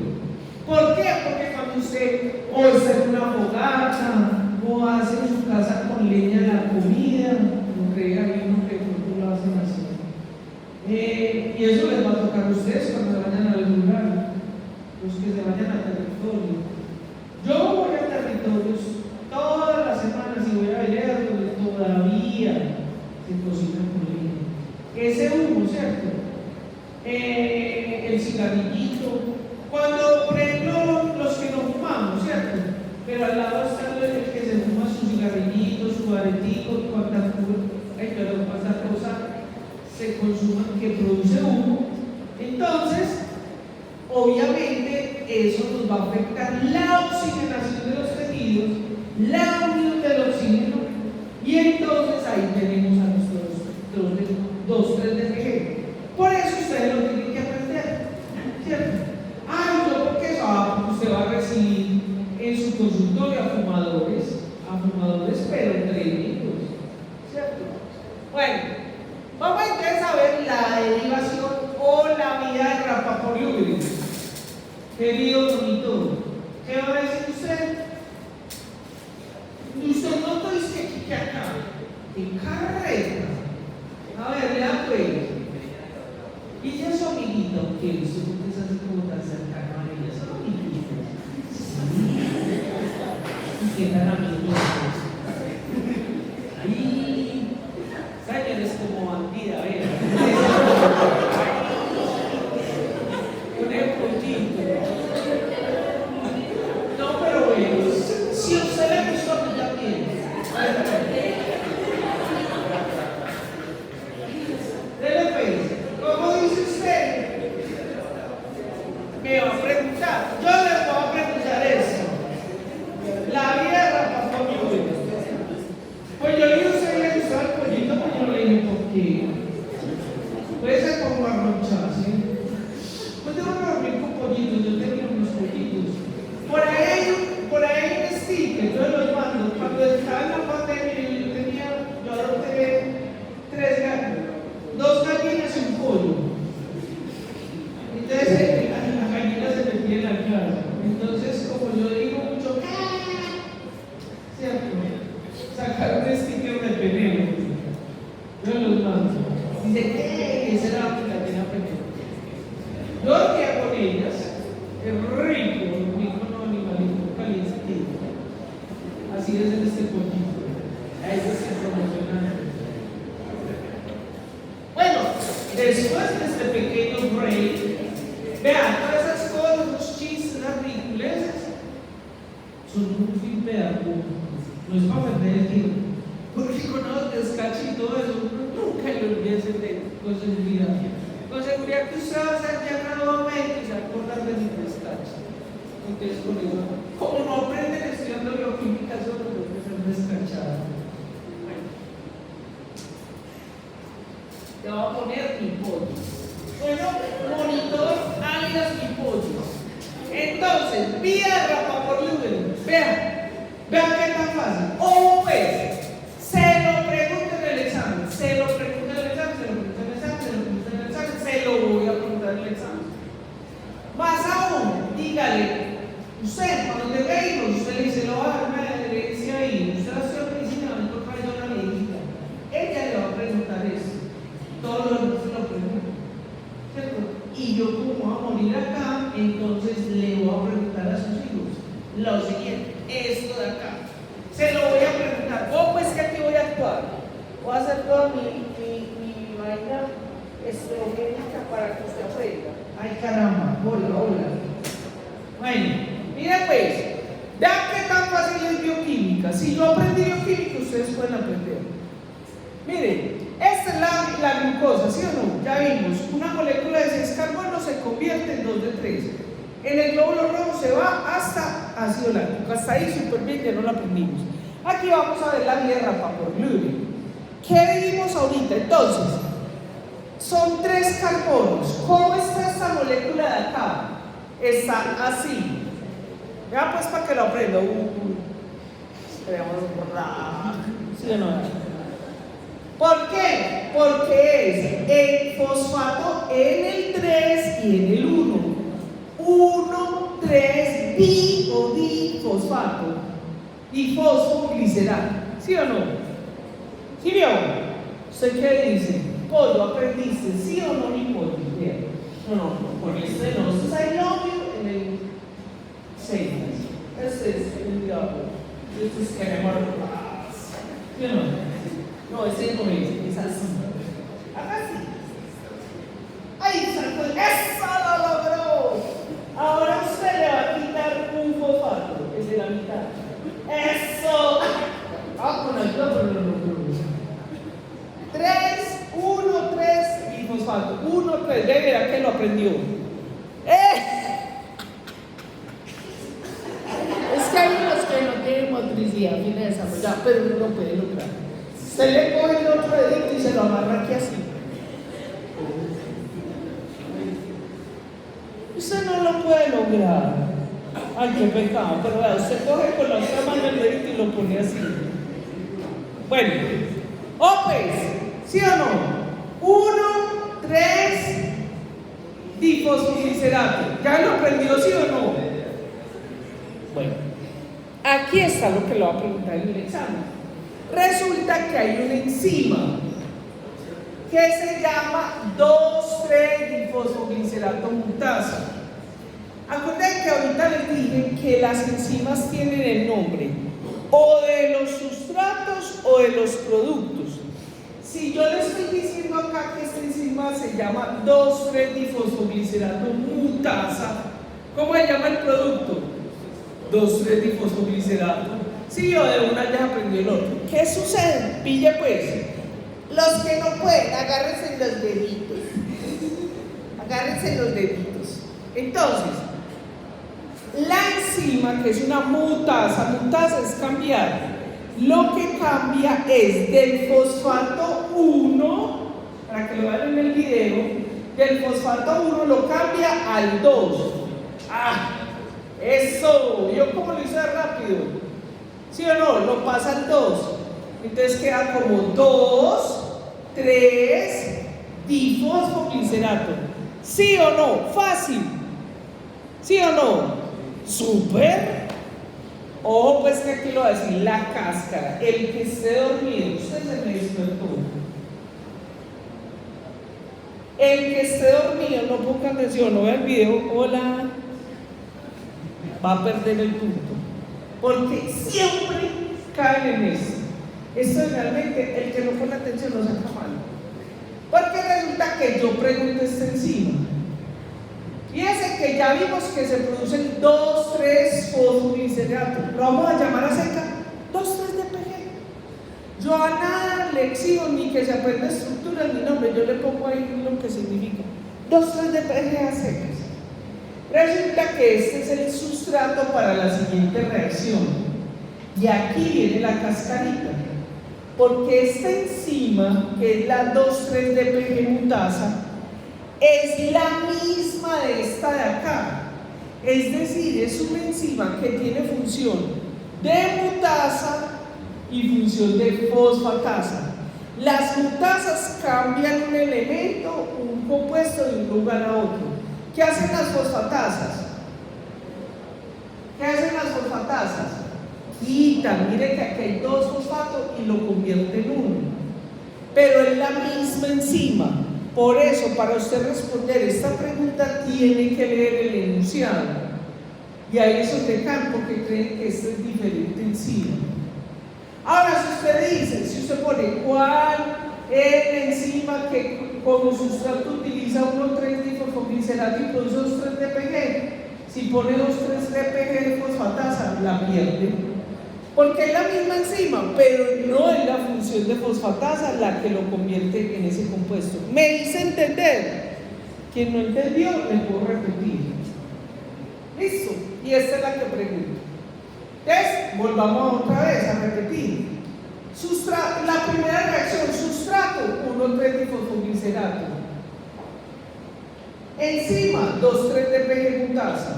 ¿Por qué? Porque cuando usted o está en una fogata o hace en su casa con leña la comida, no crea uno que no lo hacen así. Y eso les va a tocar a ustedes cuando vayan al lugar, los que se vayan al territorio. Yo voy a territorios todas las semanas y voy a ver donde todavía se cocina con leña. Ese humo, ¿cierto? El cigarrillito. Cuando, por ejemplo, los que no fumamos, ¿cierto? Pero al lado está el que se fuma su cigarrillito, su aretico, cuánta cosa se consuma que produce humo. Entonces, obviamente, eso nos va a afectar la oxigenación de los tejidos, la unión del oxígeno, y entonces ahí tenemos a nuestros 2,3-DPG. Por eso ustedes lo tienen que aprender, ¿cierto? Ay, no, porque usted va a recibir en su consultorio a fumadores, pero tremendos, ¿cierto? Bueno, vamos entonces a ver la derivación o la vía de Rafa Poliurio. Querido monitor, ¿qué va a decir usted? Usted no dice que acá, en carreta. A ver, lea pues. Y ya su amiguito, que usted es así como tan cercano a ella, son amiguitos. Sí. ¿Y qué tan amiguitos? Ahí, señores, como bandida, vea. Un pollito. No, pero bueno, si a usted le gustó, pues ya tiene. Dele pues. ¿Cómo dice usted? Me va a preguntar. Yo le voy a preguntar eso. La vida de Rafa Poliurio. Pues yo le dije a usted le gustaba el pollito, pues yo le dije por qué. Puede ser como arronchado, ¿sí? Pues tengo que dormir con pollitos, yo tenía unos pollitos. Por ahí hay un sticker, yo los mando. Cuando estaba en la pandemia, yo adopté 3 gallinas. 2 gallinas y un pollo. Entonces, las gallinas se metían en la casa. Entonces, como yo digo mucho, ¿cierto? Sacaron un sticker de veneno. Yo los mando. Dice, ¿qué? Esa era la gallina veneno. Yo dormía con ellas. Es rico, no, bien se queda. Así es en este poquito. A eso se promociona. Bueno, después de este pequeño break, vean, todas esas cosas, los chistes, las ridiculeces, son un fin pedagógico. No es para perder el tiempo. Porque con los descachos y todo eso, nunca le olvides de con seguridad. Con seguridad que usted va a hacer ya gradualmente y se va a acordar de mi descacho. Entonces, por eso, como no aprenden estudiando bioquímica, solo lo que ser descachado. Te voy a poner mi pollo. Bueno, monitor alias mi pollo. Entonces, vía rapa por Lumen. Vean qué tan fácil. O pues, se lo pregunto en el examen, se lo pregunto en el examen, se lo pregunto en el examen, se lo pregunto en el examen, se lo voy a preguntar en el examen. Más aún, dígale, usted cuando tenga hijos, usted le dice, lo va a dar una herencia ahí, usted va a hacer medicina, va a encontrar yo una viejita. Ella le va a preguntar eso. Todos los demás se lo preguntan, ¿cierto? Y yo como voy a morir acá, entonces le voy a preguntar a sus hijos lo siguiente, esto de acá. Se lo voy a preguntar, pues que aquí voy a actuar. Voy a hacer toda mi vaina estrogénica para que usted aprenda. Ay caramba, hola. Bueno, mire pues, ya que tan fácil es bioquímica. Si yo aprendí bioquímica, ustedes pueden aprender. Miren, esta es la glucosa, ¿sí o no? Ya vimos, una molécula de 6 carbonos se convierte en 2 de 3. En el glóbulo rojo se va hasta ácido láctico. Hasta ahí súper bien, ya no lo aprendimos. Aquí vamos a ver la vía rapa por Lumen. ¿Qué vimos ahorita? Entonces, son 3 carbonos. ¿Cómo está esta molécula de acá? Está así. Ya pues para que lo aprenda. ¿Sí o no? ¿Por qué? Porque es el fosfato en el 3 y en el 1. 1, 3, bi o difosfato y fosfoglicerato. ¿Sí o no? ¿Sí vio? ¿Usted qué dice? Pollo, ¿aprendiste? ¿Sí o no mi pollo? Bien. No, por este no. Este es I love you en el 6. Este es el diablo. Este es queremos paz. ¿Sí o no? No, ese no es así. Acá sí. ¡Ay, sacó! ¡Eso lo logró! Ahora usted le va a quitar un fosfato, el de la mitad. ¡Eso! Con ayuda, pero no logró. 3, 1, 3 y fosfato. 1, 3. Verá que lo aprendió. Es que hay unos que no tienen motricidad bien desarrollada, pero uno lo puede lograr. Usted le coge el otro dedito y se lo amarra aquí así. Usted no lo puede lograr. Ay, qué pecado. Pero vea, usted coge con la otra mano el dedito y lo pone así. Bueno, pues, ¿sí o no? 1, 3, difosfoglicerato. ¿Ya lo aprendió, sí o no? Bueno, aquí está lo que le voy a preguntar en el examen. Resulta que hay una enzima que se llama 2,3-difosfoglicerato mutasa. Acuérdense que ahorita les dije que las enzimas tienen el nombre o de los sustratos o de los productos. Si yo les estoy diciendo acá que esta enzima se llama 2,3-difosfoglicerato mutasa, ¿cómo se llama el producto? 2,3-difosfoglicerato. Sí, o de una ya aprendió el otro. ¿Qué sucede? Pille pues. Los que no pueden, agárrense los deditos. Agárrense los deditos. Entonces, la enzima, que es una mutasa es cambiar. Lo que cambia es del fosfato 1, para que lo vean en el video, del fosfato 1 lo cambia al 2. Eso, ¿vio cómo lo hice rápido? ¿Sí o no? Lo pasa al 2. Entonces queda como 2, 3, difosfoglicerato. ¿Sí o no? Fácil. ¿Sí o no? Súper. Ojo, pues que aquí lo va a decir la cáscara. El que esté dormido, usted se me despertó. El que esté dormido, no ponga atención, no vea el video. Hola. Va a perder el punto. porque siempre caen en eso. Esto es realmente el que no pone atención no saca mal. Porque resulta que yo pregunto esta enzima. Fíjense que ya vimos que se producen 2,3 fosfoglicerato. Lo vamos a llamar a seca 2,3-DPG. Yo a nada le exijo ni que se aprenda estructuras ni nombre, yo le pongo ahí lo que significa 2,3-DPG a secas. Resulta que este es el sustrato para la siguiente reacción. Y aquí viene la cascarita. Porque esta enzima, que es la 2,3-DPG mutasa, es la misma de esta de acá. Es decir, es una enzima que tiene función de mutasa y función de fosfatasa. Las mutasas cambian un elemento, un compuesto de un lugar a otro. ¿Qué hacen las fosfatasas? ¿Qué hacen las fosfatasas? Quitan, mire que aquí hay 2 fosfatos y lo convierte en 1. Pero es la misma enzima. Por eso, para usted responder esta pregunta, tiene que leer el enunciado. Y ahí es donde caen porque creen que esta es diferente enzima. Ahora, si usted dice, si usted pone cuál es la enzima que como sustrato utiliza 1,3-difosfoglicerato y produce 2,3-DPG, si pone 2,3-DPG de fosfatasa, la pierde. Porque es la misma enzima, pero no es la función de fosfatasa la que lo convierte en ese compuesto. ¿Me hice entender? Quien no entendió, le puedo repetir. ¿Listo? Y esta es la que pregunto. Entonces, volvamos otra vez a repetir. La primera reacción, sustrato, 1,3-difosfoglicerato. Enzima, 2,3-DPG mutasa.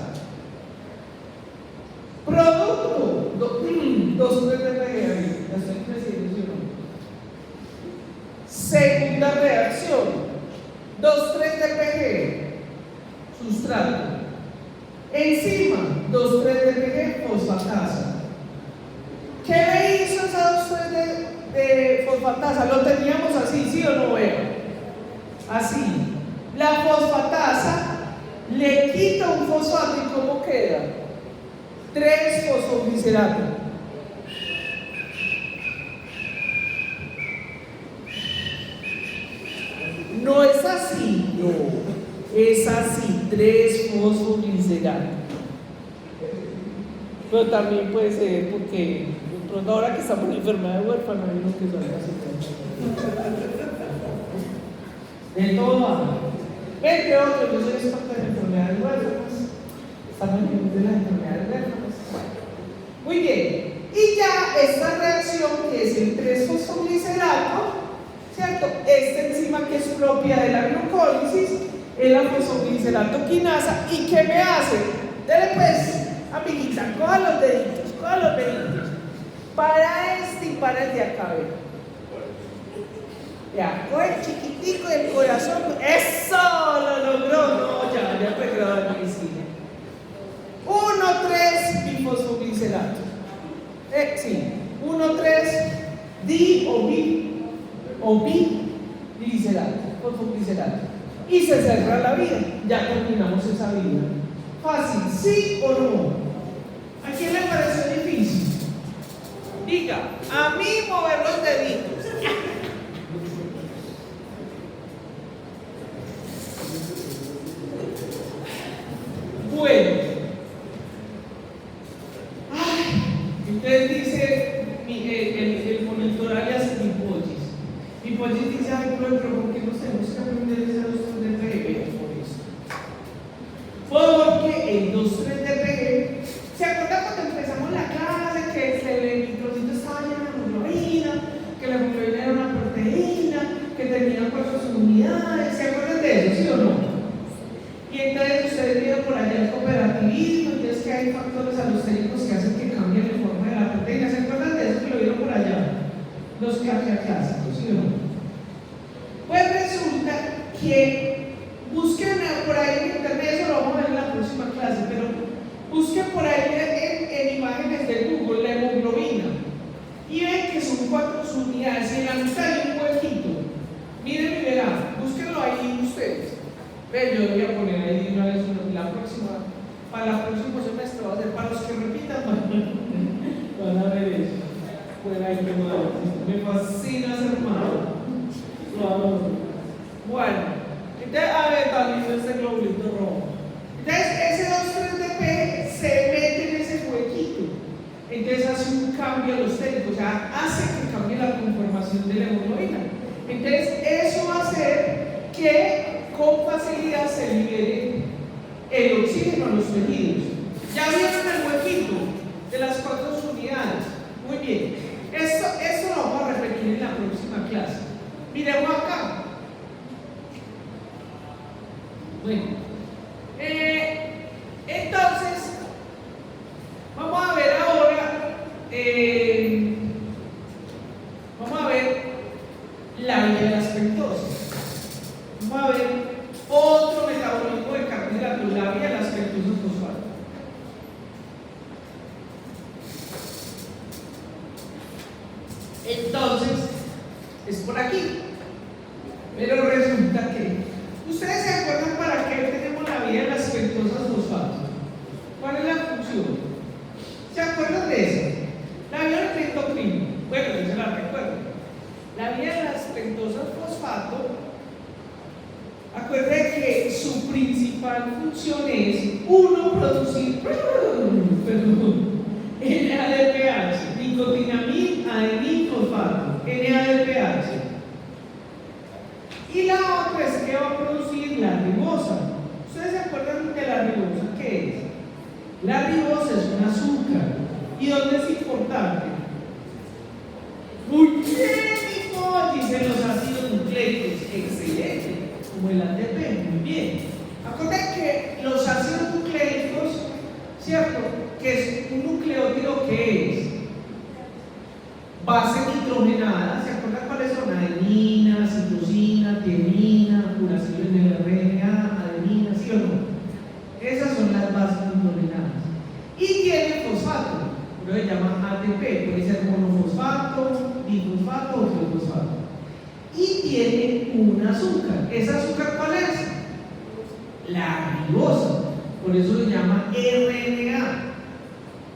Producto, 2,3-DPG, ya estoy creciendo. Segunda reacción, 2,3-DPG, sustrato. Enzima, 2,3-DPG, fosfatasa. ¿Qué le hizo esa 2,3 de fosfatasa? Lo teníamos así, ¿sí o no veo? Así. La fosfatasa le quita un fosfato y ¿cómo queda? 3-fosfoglicerato. No es así, no. Es así, 3-fosfoglicerato. Pero también puede ser porque de pronto ahora que estamos en enfermedad de huérfano hay uno que salga así. De todo. Entre otros, yo soy experto en enfermedades huérfanas. Estamos en de las enfermedades huérfanas. Muy bien. Y ya esta reacción que es el 3-fosfoglicerato, ¿cierto? Esta enzima que es propia de la glucólisis es la fosfoglicerato quinasa. ¿Y qué me hace? Dele pues, amiguita, coja los deditos. Para este y para el de acá, ¿ve? Ya, coge el chiquitico del corazón. ¡Eso! Lo logró. No, ya fue graduado de medicina. 1,3-bifosfoglicerato. Sí, 1,3-di o biglicerato, fosfoglicerato. Y se cerra la vida. Ya terminamos esa vida. Fácil, ¿sí o no? ¿A quién le pareció difícil? Diga, a mí mover los deditos. Bueno, entonces dice el monitor alias Hipóllis. Hipóllis dice, ay, pero ¿por qué nos tenemos que aprender ese 2,3-DPG? Porque el 2,3-DPG, ¿se acuerdan cuando empezamos la clase que el microcito estaba lleno de hemoglobina, que la hemoglobina era una proteína, que tenía 4 subunidades? ¿Se acuerdan de eso, sí o no? Y entonces ustedes vieron por allá el cooperativismo, entonces que hay factores alostéricos que hacen que cambien la forma de la proteína. ¿Se acuerdan de eso que lo vieron por allá? Los clásicos, ¿sí o no? Pues resulta que busquen por ahí en internet, eso lo vamos a ver en la próxima clase, pero busquen por ahí en imágenes de Google la hemoglobina y ven que son 4 unidades y en la mitad hay un huequito. Miren y verán, búsquenlo ahí ustedes. Ven, yo voy a poner ahí una vez para el próximo semestre, va a ser para los que repitan. Van a ver eso. Fuera hay que madre. Me fascina ser madre. Lo adoro. Bueno, entonces, a ver, también este globulito rojo. Entonces, ese 2,3-DP se mete en ese huequito. Entonces hace un cambio alostérico, o sea, hace que cambie la conformación de la hemoglobina. Entonces, eso va a hacer que con facilidad se libere el oxígeno a los tejidos. Ya vieron el huequito de las 4 unidades. Muy bien. Esto lo vamos a repetir en la próxima clase. Miremos acá. Bueno. Entonces, vamos a ver ahora. Vamos a ver la vía de las pentosas. Vamos a ver otro metabolismo de carbohidratos, la vía de las pentosas fosfato. Entonces, es por aquí. Pero resulta que, ¿ustedes se acuerdan para qué tenemos la vía de las pentosas fosfato? ¿Cuál es la función? ¿Se acuerdan de eso? La vía del endocrino. Bueno, yo se la recuerdo. La vía de las pentosas fosfato, acuérdense que su principal función es, uno, producir NADPH, nicotinamida, adenina, fosfato, NADPH. Y la otra es que va a producir la ribosa. ¿Ustedes se acuerdan de la ribosa? ¿Qué es? La ribosa es un azúcar. ¿Y dónde es importante? Muy bien, dicen los ácidos nucleicos. Excelente. Como el ATP, muy bien. Acuérdense que los ácidos nucleicos, ¿cierto? Que es un nucleótido que es base nitrogenada. ¿Se acuerdan cuáles son? Adenina, citosina, tiamina, uracilo en el RNA, adenina, ¿sí o no? Esas son las bases nitrogenadas. Y tiene fosfato, lo se llama ATP, puede ser monofosfato, difosfato o trifosfato. Y tiene un azúcar. ¿Ese azúcar cuál es? La ribosa. Por eso se llama RNA,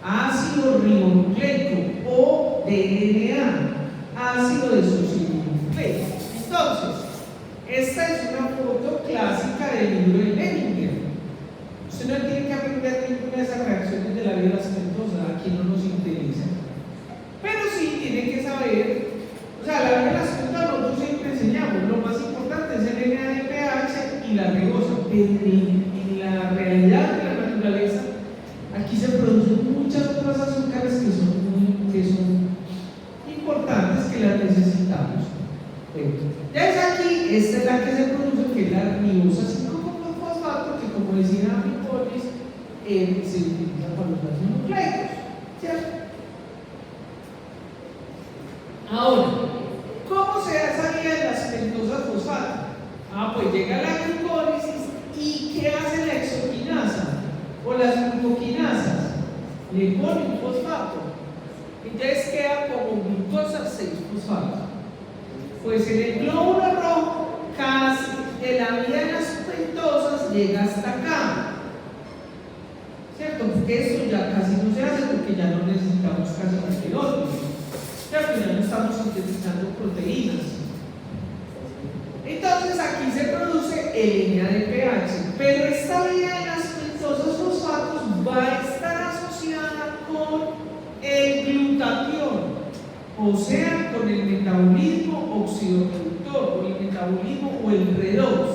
ácido ribonucleico, o DNA, ácido desoxirribonucleico. Entonces, esta es una foto clásica del libro de Leninger. Usted no tiene que aprender ninguna de esas reacciones de la vida de las pentosas, aquí no nos interesa. Pero sí tiene que saber, o sea, la vida de las pentosas nosotros siempre enseñamos, lo más importante es el NADPH y la ribosa, pero en la realidad de la naturaleza, aquí se producen muchas otras azúcares que son importantes, que las necesitamos. Ya es aquí, esta es la que se produce, que es la ribosa 5-fosfato, que como decía Nicolis, se utiliza para los ácidos nucleicos, ¿cierto? Ahora, ¿cómo se da esa vía de las pentosas fosfato? Pues llega la glucólisis, ¿y qué hace la exoquinasa? O las glucoquinasas le ponen fosfato, entonces queda como glucosa 6-fosfato. Pues en el glóbulo rojo, casi de la vía de las pentosas llega hasta acá, ¿cierto? Porque eso ya casi no se hace porque ya no necesitamos casi antibióticos, ¿cierto? Ya no estamos sintetizando proteínas. Entonces aquí se produce el NADPH, pero esta vía de las pentosas fosfatos va a estar asociada con el glutatión, o sea, con el metabolismo oxidoreductor, o el metabolismo o el redox.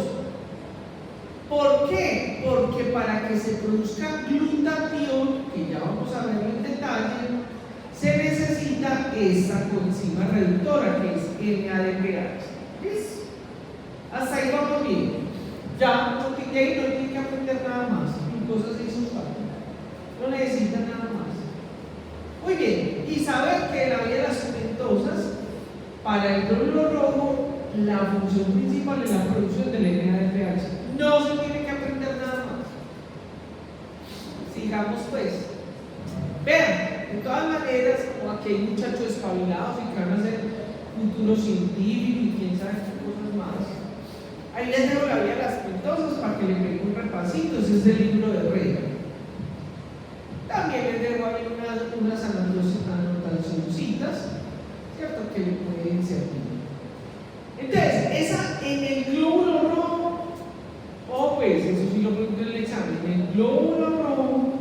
¿Por qué? Porque para que se produzca glutatión, que ya vamos a verlo en detalle, se necesita esta coenzima reductora, que es NADPH. ¿Listo? Hasta ahí vamos bien. Ya no tiene que aprender nada más. Glucosa 6-fosfato. No necesita nada más. Muy bien. Y saber que la vía de las pentosas, para el glóbulo rojo, la función principal es la producción del NADPH. No se tiene que aprender nada más. Sigamos pues. Vean, de todas maneras, como aquí hay muchachos espabilados y que van a ser futuros científicos y quién sabe qué cosas más. Ahí les dejo la vía de las pentosas para que le peguen un repasito. Ese es el libro de Rega. También les dejo ahí unas se activa. Entonces, esa en el glóbulo rojo, pues eso sí lo pregunto en el examen, en el glóbulo rojo,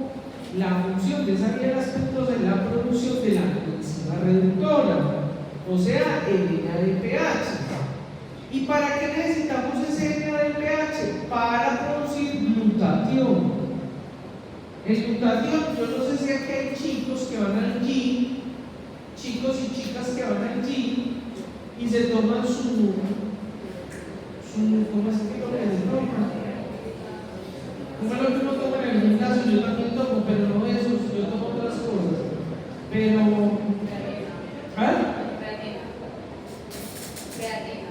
la función de esa vía lactosa es la producción de la enzima reductora, o sea, el NADPH. ¿Y para qué necesitamos ese NADPH? Para producir glutatión. El glutatión, yo no sé si aquí hay chicos que van al gym, chicos y chicas que van al gym y se toman su ¿cómo es que lo ven? Como es lo que uno toma en el gimnasio, yo también tomo, pero no eso, yo tomo otras cosas. Pero, ¿ah? Creatina.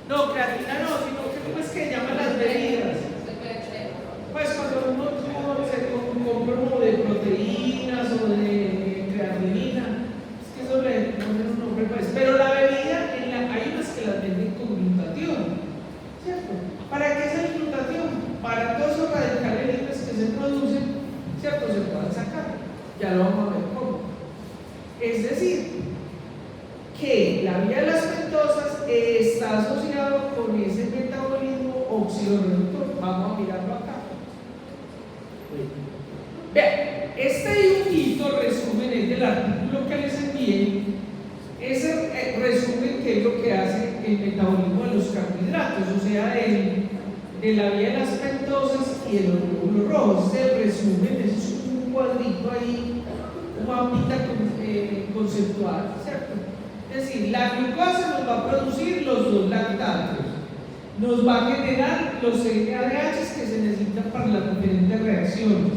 No, creatina no, sino que ¿cómo es que llaman las bebidas? Pues cuando uno se compra uno de proteínas o de creatinina, es que eso le ponen un nombre, pues. Pero la bebida, hay unas que las venden con glutatión, ¿cierto? ¿Para qué es el glutatión? Para todos esos radicales libres que se producen, ¿cierto? Se puedan sacar. Ya lo vamos a ver cómo. Es decir, que la vía de las pentosas está asociado con ese metabolismo oxidorreductor. Vamos a mirarlo acá. Vean, este dibujito resumen es del artículo que les envié. Ese resumen que es lo que hace el metabolismo de los carbohidratos, o sea, de la vía de las pentosas y de los glóbulos rojos. Este resumen es un cuadrito ahí, un mapita conceptual, ¿cierto? Es decir, la glucosa nos va a producir los dos lactatos, nos va a generar los NADH que se necesitan para las diferentes reacciones,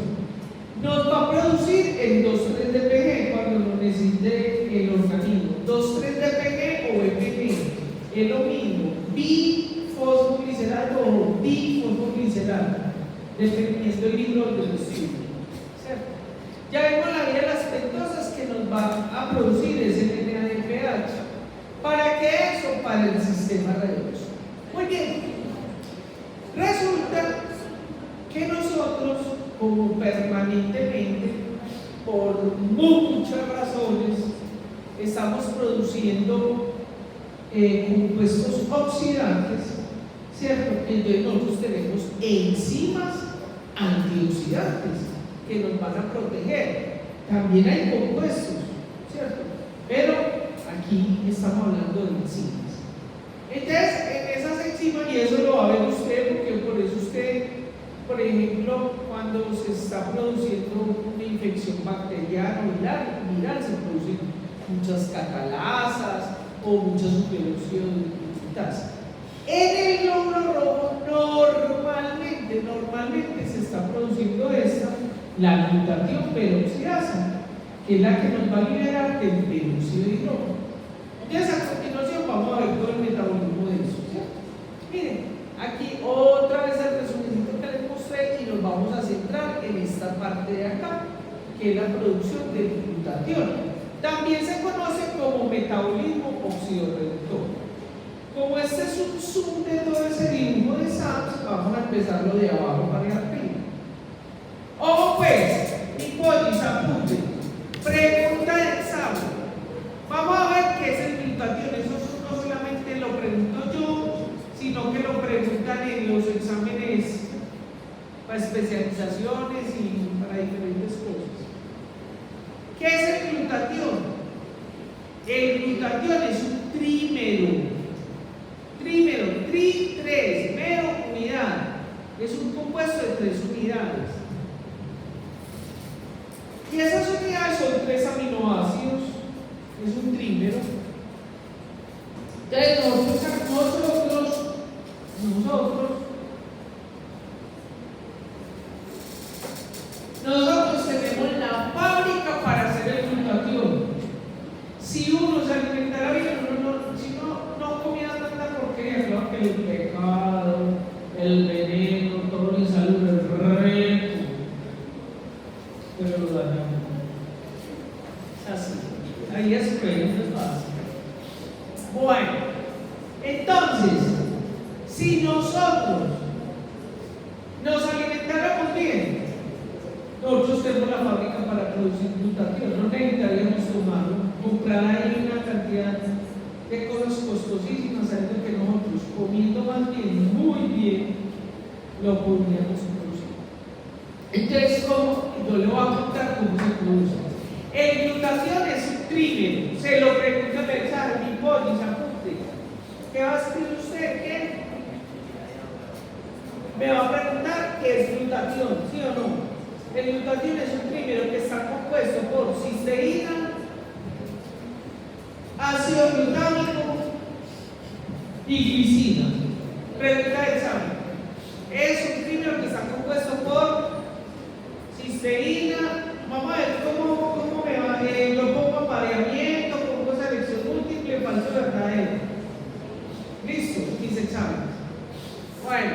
nos va a producir el 2,3-DPG cuando lo necesite el organismo, 2,3-DPG o EPG, es lo mismo, bifosfoglicerato o bifosfoglicerato, dependiendo del libro de los estudios, ¿cierto? Ya vemos la vía de las pentosas que nos va a producir ese NADPH. ¿Para qué eso? Para el sistema redox. Muy bien. Resulta que nosotros, como permanentemente, por muchas razones, estamos produciendo compuestos oxidantes, ¿cierto? Entonces nosotros tenemos enzimas antioxidantes que nos van a proteger. También hay compuestos, ¿cierto? Pero aquí estamos hablando de enzimas. Entonces, en esas enzimas, y eso lo va a ver usted, porque por eso usted, por ejemplo, cuando se está produciendo una infección bacteriana o viral, se producen muchas catalasas o muchas superoxidadas. En el glóbulo rojo normalmente se está produciendo la glutatión peroxidasa, que es la que nos va a liberar del peróxido de hidrógeno. Entonces, a continuación vamos a ver todo el metabolismo de eso, ¿cierto? Miren, aquí otra vez el resumen que les mostré y nos vamos a centrar en esta parte de acá, que es la producción de glutatión. También se conoce como metabolismo oxidorreductor. Como este es un zoom de todo ese dibujo de SAMS, vamos a empezarlo de abajo para arriba. Ojo pues, hipótesis, apunte. Pregunta de examen. Vamos a ver qué es el glutatión. Eso no solamente lo pregunto yo, sino que lo preguntan en los exámenes para especializaciones y para diferentes cosas. ¿Qué es el glutatión? El glutatión es un trímero. Tri-3, mero, unidad. Es un compuesto de 3 unidades. Y esas unidades son 3 aminoácidos. Es un trímero. Entonces nosotros tenemos la fábrica para hacer el glutatión. Si uno se alimentara bien, si no comiera tanta porquería, claro que el pecado, el veneno, todo lo insalubre, el reto, pero lo dañamos. Así. Ahí es fácil. Bueno, entonces, si nosotros nos alimentáramos bien, nosotros tenemos la fábrica para producir glutatión, no necesitaríamos comprar ahí una cantidad qué cosas costosísimas, sabiendo que nosotros, comiendo más bien, muy bien, lo podríamos producir. Entonces, ¿cómo? Yo le voy a contar cómo se produce. El glutatión es un trímero. Se lo pregunta en el examen, mi polis, apunte. ¿Qué va a escribir usted? ¿Qué? Me va a preguntar qué es glutatión, ¿sí o no? El glutatión es un trímero que está compuesto por cisteína, ácido glutámico y glicina. Pregunta de examen. Es un trímero que está compuesto por cisteína. Vamos a ver cómo me va. Lo pongo apareamiento, pongo selección múltiple, falso verdadero. Listo, mis exámenes. Bueno,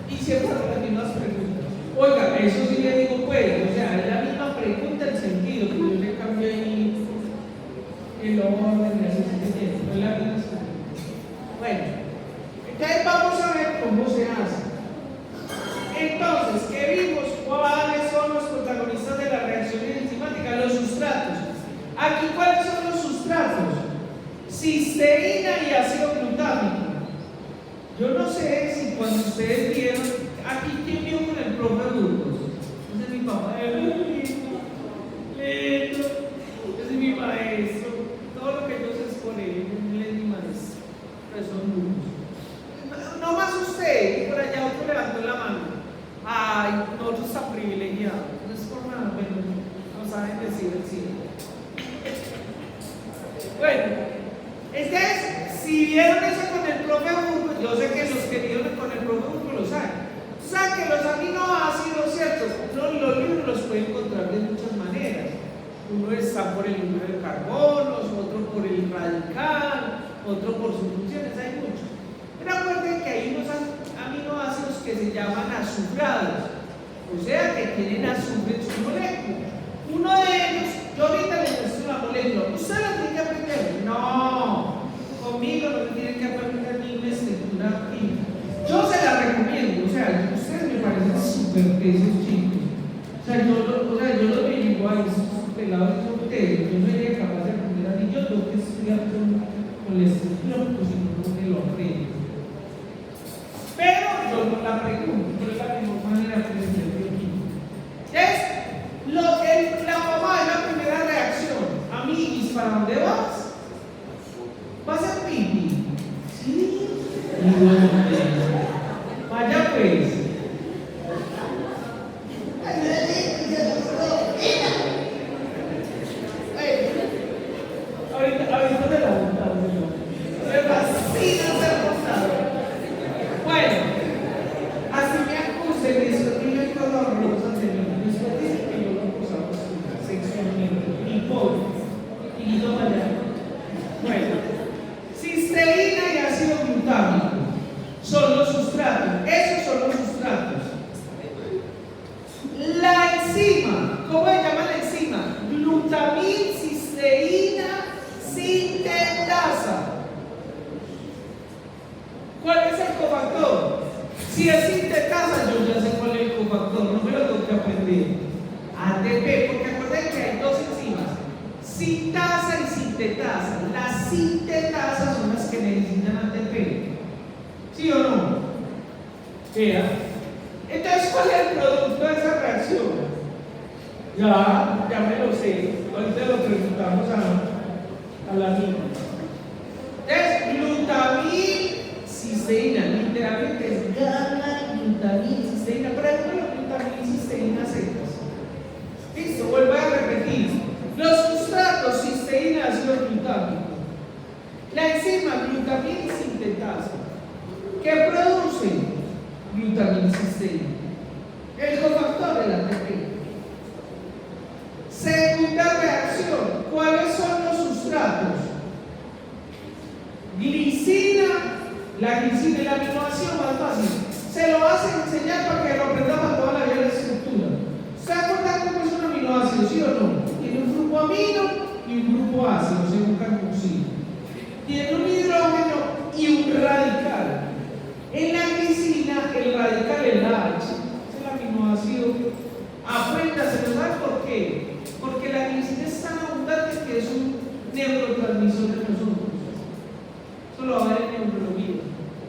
y siempre las mismas preguntas. Oiga, eso sí le digo, pues, o sea, es la misma pregunta, el sentido, que yo le cambio ahí el orden, no es la misma pregunta. Bueno, entonces vamos a ver cómo se hace. Entonces, ¿qué vimos? ¿Cuáles son los protagonistas de la reacción enzimática? Los sustratos. Aquí, ¿cuáles son los sustratos? Cisteína y ácido glutámico. Yo no sé si cuando ustedes vieron, aquí quién vio con el profe Burgos. Ese es mi papá, lindo, ese es mi maestro. Todo lo que yo sé es por él es mi maestro. Pero son duros. No más usted, y por allá otro levantó la mano. Ay, nosotros están privilegiados. No es por nada, pero no saben decir el sí. Bueno, entonces, si vieron eso con el profe Burgos, yo sé que los que vieron con el profe Burgos lo saben. Saben que los aminoácidos, ¿cierto? Los libros los pueden encontrar de muchas maneras. Uno está por el número de carbonos, otro por el radical, otro por sus funciones, hay muchos. Pero acuerden que hay unos aminoácidos que se llaman azufrados, o sea que tienen azufre en su molécula. Uno de ellos, yo ahorita les muestro la molécula, ¿usted la tiene que aprender? No, conmigo no tienen que aprender ni una estructura química. Yo se la recomiendo, o sea, ustedes me parecen súper tesos, chicos. O sea, yo lo digo a esos pelados de ustedes, yo no sería capaz de aprender a niños lo que estudiar con la estructura, porque si no, no me lo aprendo. Pero yo no la pregunto, pero es la mejor manera de aprender bioquímica. Es la mamá de la primera reacción. Amiguis, ¿para dónde vas? ¿Vas a hacer pipí? Sí. ¿Y dónde? Vaya pues. Ahorita te la montamos. Me fascina ser montado. Bueno, así me acusen de eso, tienen todas las rosas de mí. Después dicen que yo lo acusamos sexualmente. Y por. Y no vaya. Bueno, cisteína y ácido glutámico son los sustratos. Esos son los sustratos. La enzima, ¿cómo se llama la enzima? Glutamil cisteína sintetasa. ¿Cuál es el cofactor? Si es sintetasa, yo ya sé cuál es el cofactor, no me lo tengo que aprender. ATP, porque acuérdense que hay dos enzimas, sintasa y sintetasa. Las sintetasas son las que necesitan ATP. ¿Sí o no? Vea. Entonces, ¿cuál es el producto de esa reacción? Ya me lo sé. Ahorita lo preguntamos a la niña. Entonces, glutamil cisteína, literalmente es gamma glutamil cisteína, pero es una glutamil cisteína secas. Listo, vuelvo a repetir. Los sustratos cisteína, ácido glutámico. La enzima glutamil sintetasa. ¿Qué produce? Glutamil cisteína. El cofactor del ATP. Segunda reacción. ¿Cuáles son los sustratos? Glicina. La glicina y la aminoácido más fácil. Se lo vas a enseñar para que lo aprenda para toda la vida de la estructura. ¿Se acuerdan cómo es un aminoácido, sí o no? Tiene un grupo amino y un grupo ácido, según carboxilo. Tiene un hidrógeno y un radical. En la glicina, el radical es la H. Es el aminoácido. Apréndaselo, ¿sabes por qué? Porque la glicina es tan abundante que es un neurotransmisor de nosotros.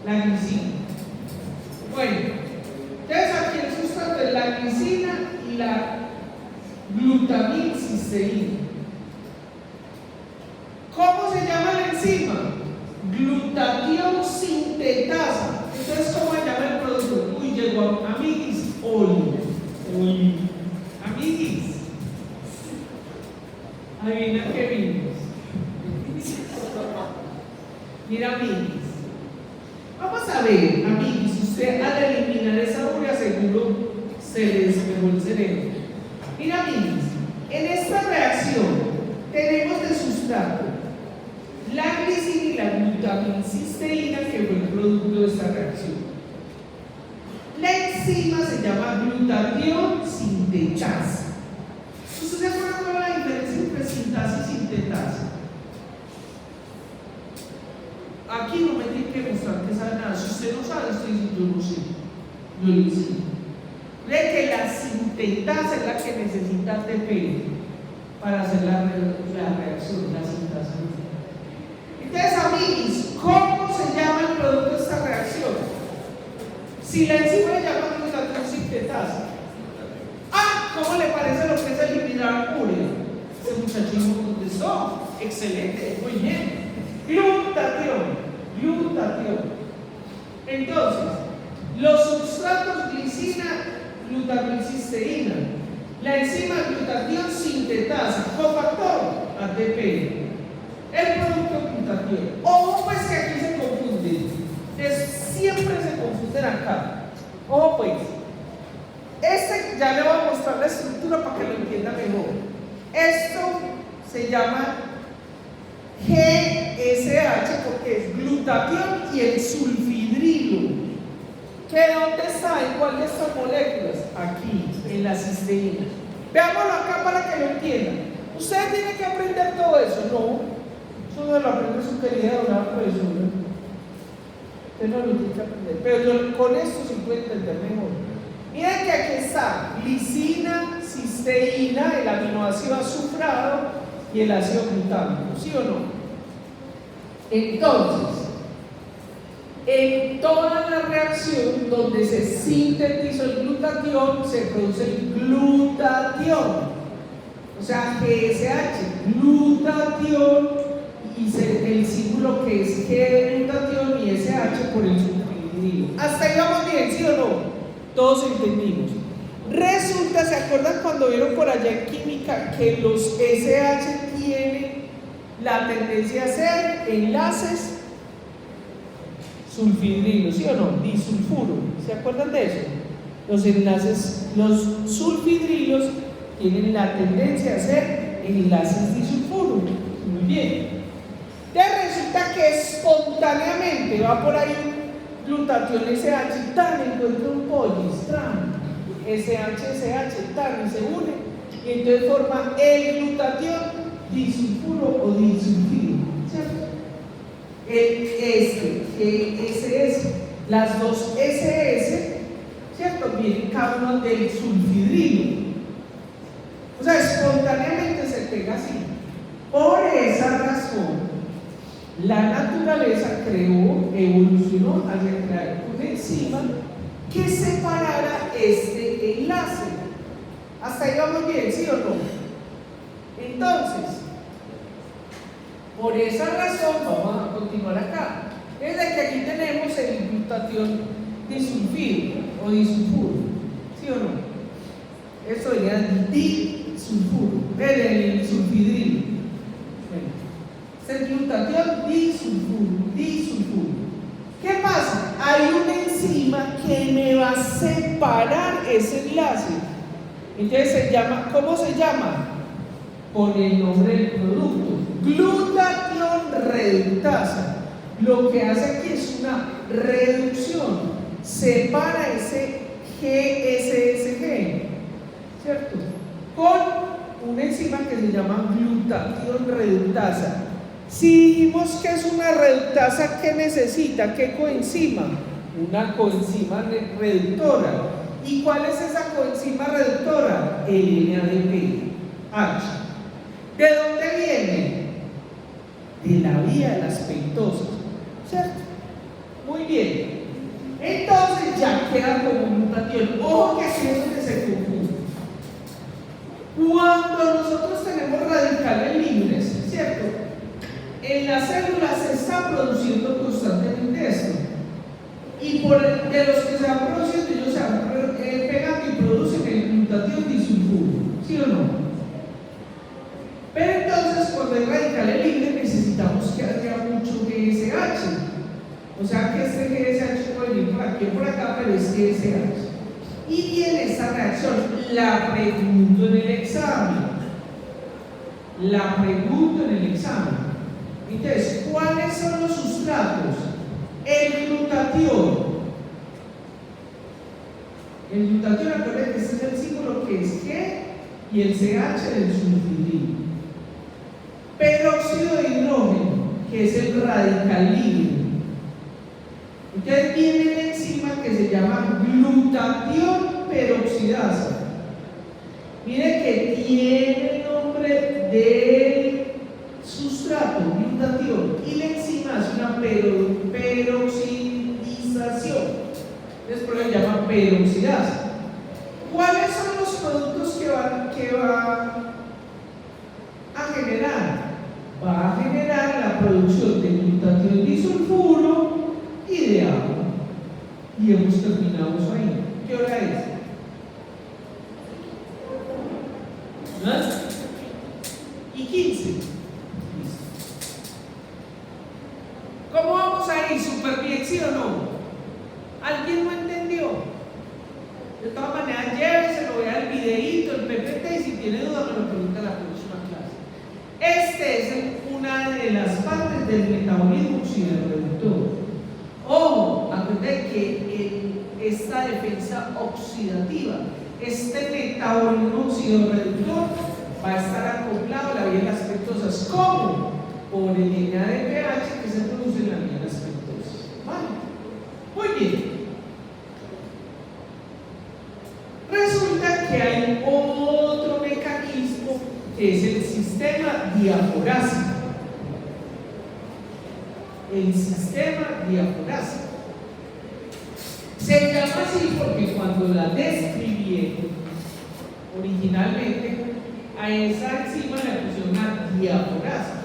La glicina. Bueno, entonces aquí el sustrato es la glicina y la glutamilcisteína. ¿Cómo se llama la enzima? Glutatión sintetasa. Entonces, ¿cómo se llama el producto? Uy, llegó amiguis, hoy. Amiguis. Adivina qué vimos. Mira, amiguis. Vamos a ver, amiguis, usted al eliminar esa urea seguro se le despegó el cerebro. Mira, amiguis, en esta reacción tenemos de sustrato la glicina y la glutamilcisteína, que fue el producto de esta reacción. La enzima se llama glutatión sintetasa. ¿Usted se acuerda cuál es la diferencia entre sintasa y sintetasa? Aquí no me tiene que mostrar que sabe nada. Si usted no sabe, usted dice, yo no sé. Yo le enseño. Ve que la sintetasa es la que necesita ATP para hacer la reacción, la sintasa. Entonces, amigos, ¿cómo se llama el producto de esta reacción? Si la enzima le llama glutatión sintetasa. ¿Cómo le parece lo que es eliminar urea? Ese muchachito contestó. Excelente, muy bien. Glutatión. Entonces, los sustratos glicina, glutamilcisteína, la enzima glutatión sintetasa, cofactor, ATP, el producto glutatión. Ojo pues que aquí se confunden, siempre se confunden acá. Ojo pues, ya le voy a mostrar la estructura para que lo entienda mejor. Esto se llama GSH porque es glutatión y el sulfidrilo. ¿Que dónde está? ¿En cuál de estas moléculas? Aquí, en la cisteína. Veámoslo acá para que lo entiendan. Ustedes tienen que aprender todo eso. No, eso no lo aprende su querida dorada profesora. Usted no lo tiene que aprender. Pero con esto se puede entender mejor. Miren que aquí está glicina, cisteína, el aminoácido azufrado y el ácido glutámico, ¿sí o no? Entonces, en toda la reacción donde se sintetizó el glutatión, se produce el glutatión. O sea, GSH, glutatión, y el símbolo que es G de glutatión y SH por el sulfidrilo. Hasta ahí vamos bien, ¿sí o no? Todos entendimos. Resulta, ¿se acuerdan cuando vieron por allá en química que los SH tienen la tendencia a ser enlaces sulfidrilos, ¿sí o no? Disulfuro. ¿Se acuerdan de eso? Los enlaces, los sulfidrilos tienen la tendencia a ser enlaces disulfuro. Muy bien. Entonces resulta que espontáneamente va por ahí glutatión SH, tan encuentra un polis, SH, tan, y se une, y entonces forma el glutatión disulfuro o disulfiro, ¿cierto? SS, las dos SS, ¿cierto? Vienen cada uno del sulfidrilo. O sea, espontáneamente se pega así. Por esa razón, la naturaleza evolucionó hacia crear una enzima que separara este enlace. Hasta ahí vamos bien, ¿sí o no? Entonces, por esa razón, vamos a continuar acá. Desde que aquí tenemos el glutatión disulfiro o disulfuro, ¿sí o no? Eso sería disulfuro, el sulfidrilo. El glutatión disulfuro. ¿Qué pasa? Hay una enzima que me va a separar ese enlace. Entonces se llama, ¿cómo se llama? Con el nombre del producto, glutatión reductasa. Lo que hace aquí es una reducción, separa ese GSSG, ¿cierto? Con una enzima que se llama glutatión reductasa. Si dijimos que es una reductasa, ¿qué necesita? ¿Qué coenzima? Una coenzima reductora. ¿Y cuál es esa coenzima reductora? El NADPH. ¿De dónde viene? De la vía de las pentosas, ¿cierto? Muy bien. Cuando nosotros tenemos radicales libres, ¿cierto? En las células se está produciendo constantemente esto. Y de los que se van produciendo, ellos se van pegando y producen el glutatión disulfuro, ¿sí o no? Pero entonces, cuando hay radicales libres, necesitamos que haya mucho GSH. O sea que este GSH puede venir por aquí o por acá, pero es GSH. Y viene esta reacción. La pregunto en el examen. Entonces, ¿cuáles son los sustratos? El glutatión. El glutatión, acuérdense que este es el símbolo que es G y el CH del sulfidilo. Peróxido de hidrógeno, que es el radical libre. Entonces viene una enzima que se llama glutatión peroxidasa. Mire que tiene el nombre del sustrato, glutatión, y la enzima es una peroxidización. Después la llama peroxidasa. ¿Cuáles son los productos que va a generar? Va a generar la producción de glutatión disulfuro y de agua. Y hemos terminado ahí. ¿Qué hora es? ¿Ah? Y 15. ¿Cómo vamos a ir? ¿Súper bien, sí o no? ¿Alguien no entendió? De todas maneras, lléveselo, vea el videíto, el PPT, y si tiene duda me lo pregunta la próxima clase. Esta es una de las partes del metabolismo oxidorreductor. Ojo, acuérdense que esta defensa oxidativa, este metabolismo oxidorreductor va a estar acoplado a la vía de las lactosas. ¿Cómo? Por el lineal de pH que se produce en la vía de las lactosas. ¿Vale? Muy bien. Resulta que hay otro mecanismo que es el sistema diaforásico. El sistema diaforásico se llama así porque cuando la describieron originalmente, a esa enzima le pusieron una diaforasa.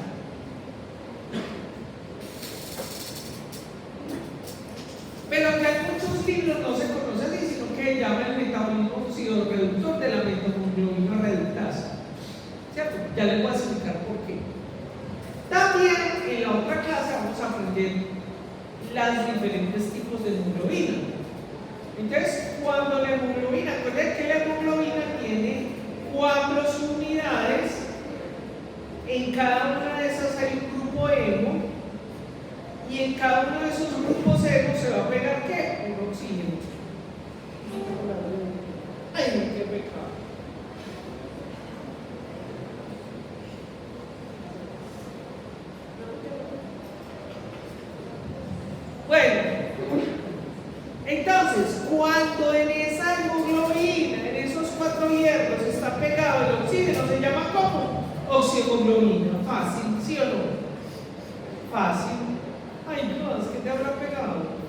Pero que en muchos libros no se conoce así, sino que se llama el metabolismo oxidorreductor de la metohemoglobina reductasa. ¿Cierto? Ya les voy a explicar por qué. También en la otra clase vamos a aprender los diferentes tipos de hemoglobina. Entonces, cuando la hemoglobina, recuerden que la hemoglobina tiene 4 subunidades, en cada una de esas hay un grupo hemo, y en cada uno de esos grupos hemo se va a pegar ¿qué? Un oxígeno. Ay, no, qué pecado. Bueno, entonces, cuando en esa hemoglobina, en esos 4 hierros, está pegado el oxígeno, ¿se llama cómo? Oxiohemoglobina. Fácil, ¿sí o no? Fácil. Ay, no, es que te habrá pegado.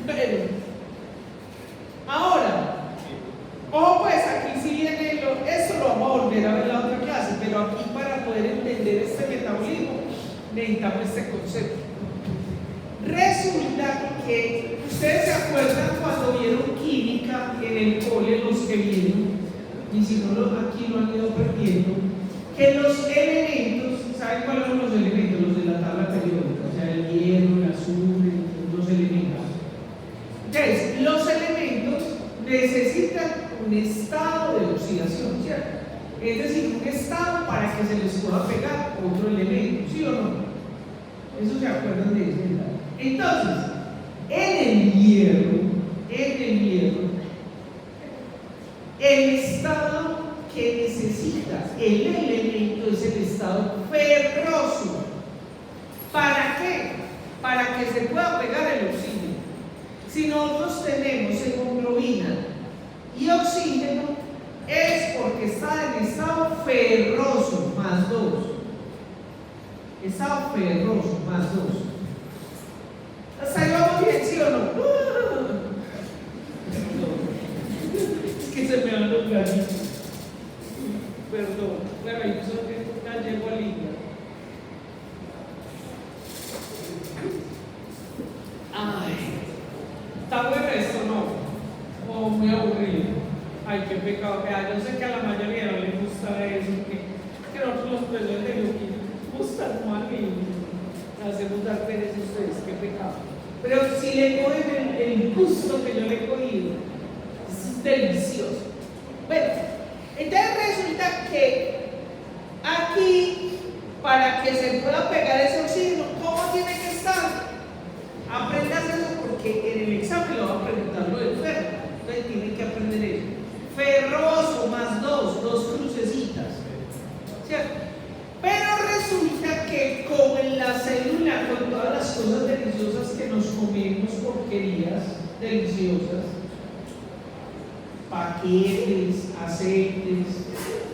Bueno, ahora, pues aquí sí viene esto lo vamos a volver a ver en la otra clase, pero aquí para poder entender este metabolismo necesitamos este concepto. Resulta que ustedes se acuerdan cuando vieron química en el cole, los que vieron, y si no aquí lo han ido perdiendo, que los elementos, ¿saben cuáles son los elementos? Los de la tabla periódica, o sea, el hierro, el azufre, los elementos. Entonces, los elementos necesitan un estado de oxidación, ¿cierto? Es decir, un estado para que se les pueda pegar otro elemento, ¿sí o no? Eso se acuerdan de eso, ¿verdad? Entonces, en el hierro, el estado que necesita el elemento es el estado ferroso. ¿Para qué? Para que se pueda pegar el oxígeno. Si nosotros tenemos hemoglobina y oxígeno, es porque está en estado ferroso más 2. Estado ferroso más 2. ¿Hasta ahí vamos bien, sí o no? se me van los granitos. Perdón, bueno, ahí solo que ya llego a línea. Ay, está bueno esto, ¿no? O muy aburrido. Ay, qué pecado. Vea, yo sé que a la mayoría no le gusta eso, que nosotros los profesores de biología gustan mal y hacemos dar pereza a ustedes, qué pecado. Pero si le cogen el gusto que yo le he cogido, es delicioso. Bueno, entonces resulta que aquí, para que se pueda pegar ese oxígeno, ¿cómo tiene que estar? Aprendas eso porque en el examen lo va a preguntar lo del ferro. Entonces tienen que aprender eso. Ferroso más dos crucecitas. ¿Cierto? Pero resulta que como en la célula, con todas las cosas deliciosas que nos comemos, porquerías deliciosas, paquetes, aceites,